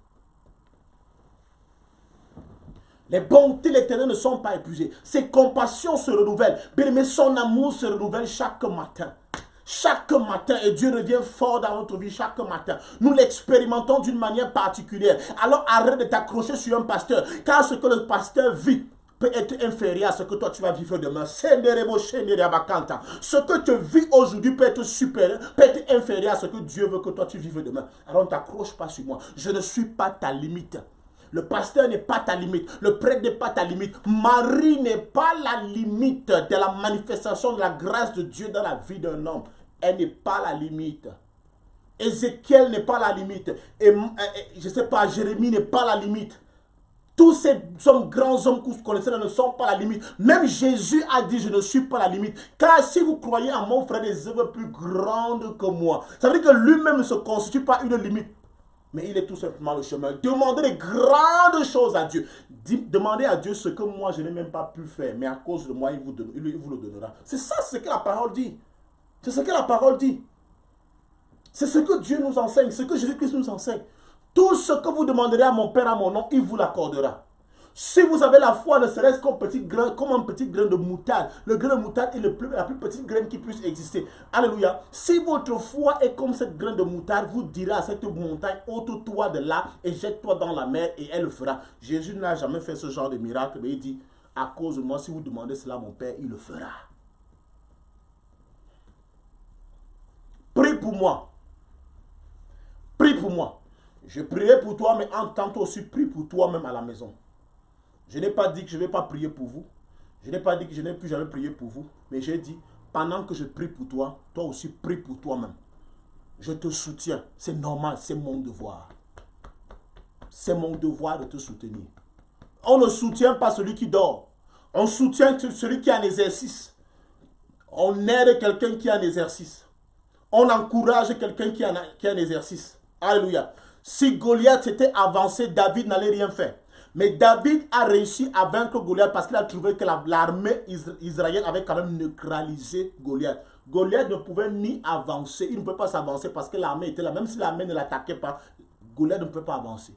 Les bontés de l'Éternel ne sont pas épuisées. Ses compassions se renouvellent. Mais son amour se renouvelle chaque matin. Chaque matin, et Dieu revient fort dans notre vie chaque matin. Nous l'expérimentons d'une manière particulière. Alors arrête de t'accrocher sur un pasteur, car ce que le pasteur vit peut être inférieur à ce que toi tu vas vivre demain. Ce que tu vis aujourd'hui peut être supérieur, peut être inférieur à ce que Dieu veut que toi tu vives demain. Alors ne t'accroche pas sur moi. Je ne suis pas ta limite. Le pasteur n'est pas ta limite. Le prêtre n'est pas ta limite. Marie n'est pas la limite de la manifestation de la grâce de Dieu dans la vie d'un homme. Elle n'est pas la limite. Ézéchiel n'est pas la limite. Et je ne sais pas, Jérémie n'est pas la limite. Tous ces grands hommes que vous connaissez ne sont pas la limite. Même Jésus a dit, je ne suis pas la limite. Car si vous croyez en mon frère des œuvres plus grandes que moi, ça veut dire que lui-même ne se constitue pas une limite. Mais il est tout simplement le chemin. Demandez les grandes choses à Dieu. Demandez à Dieu ce que moi je n'ai même pas pu faire. Mais à cause de moi, il vous le donnera. C'est ça ce que la parole dit. C'est ce que la parole dit. C'est ce que Dieu nous enseigne. Ce que Jésus-Christ nous enseigne. Tout ce que vous demanderez à mon Père à mon nom, il vous l'accordera. Si vous avez la foi, ne serait-ce qu'un petit grain, comme un petit grain de moutarde. Le grain de moutarde est la plus petite graine qui puisse exister. Alléluia. Si votre foi est comme cette graine de moutarde, vous direz à cette montagne, ôte-toi de là et jette-toi dans la mer et elle le fera. Jésus n'a jamais fait ce genre de miracle, mais il dit, à cause de moi, si vous demandez cela à mon Père, il le fera. Prie pour moi. Prie pour moi. Je prierai pour toi, mais en tant aussi, prie pour toi-même à la maison. Je n'ai pas dit que je ne vais pas prier pour vous. Je n'ai pas dit que je n'ai plus jamais prié pour vous. Mais j'ai dit, pendant que je prie pour toi, toi aussi prie pour toi-même. Je te soutiens. C'est normal, c'est mon devoir. C'est mon devoir de te soutenir. On ne soutient pas celui qui dort. On soutient celui qui est en exercice. On aide quelqu'un qui est en exercice. On encourage quelqu'un qui est en exercice. Alléluia. Si Goliath s'était avancé, David n'allait rien faire. Mais David a réussi à vaincre Goliath parce qu'il a trouvé que l'armée israélienne avait quand même neutralisé Goliath. Goliath ne pouvait ni avancer, il ne pouvait pas s'avancer parce que l'armée était là. Même si l'armée ne l'attaquait pas, Goliath ne pouvait pas avancer.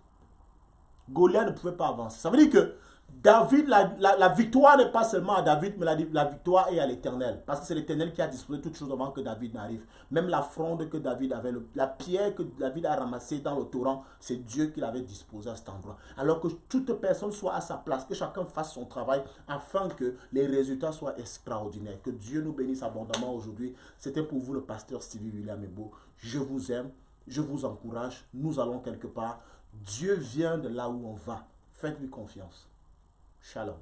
Goliath ne pouvait pas avancer. Ça veut dire que David, la victoire n'est pas seulement à David, mais la victoire est à l'Éternel. Parce que c'est l'Éternel qui a disposé toutes choses avant que David n'arrive. Même la fronde que David avait, la pierre que David a ramassée dans le torrent, c'est Dieu qui l'avait disposée à cet endroit. Alors que toute personne soit à sa place, que chacun fasse son travail afin que les résultats soient extraordinaires. Que Dieu nous bénisse abondamment aujourd'hui. C'était pour vous le pasteur Stevie William Ebo. Je vous aime, je vous encourage. Nous allons quelque part. Dieu vient de là où on va. Faites-lui confiance. Shalom.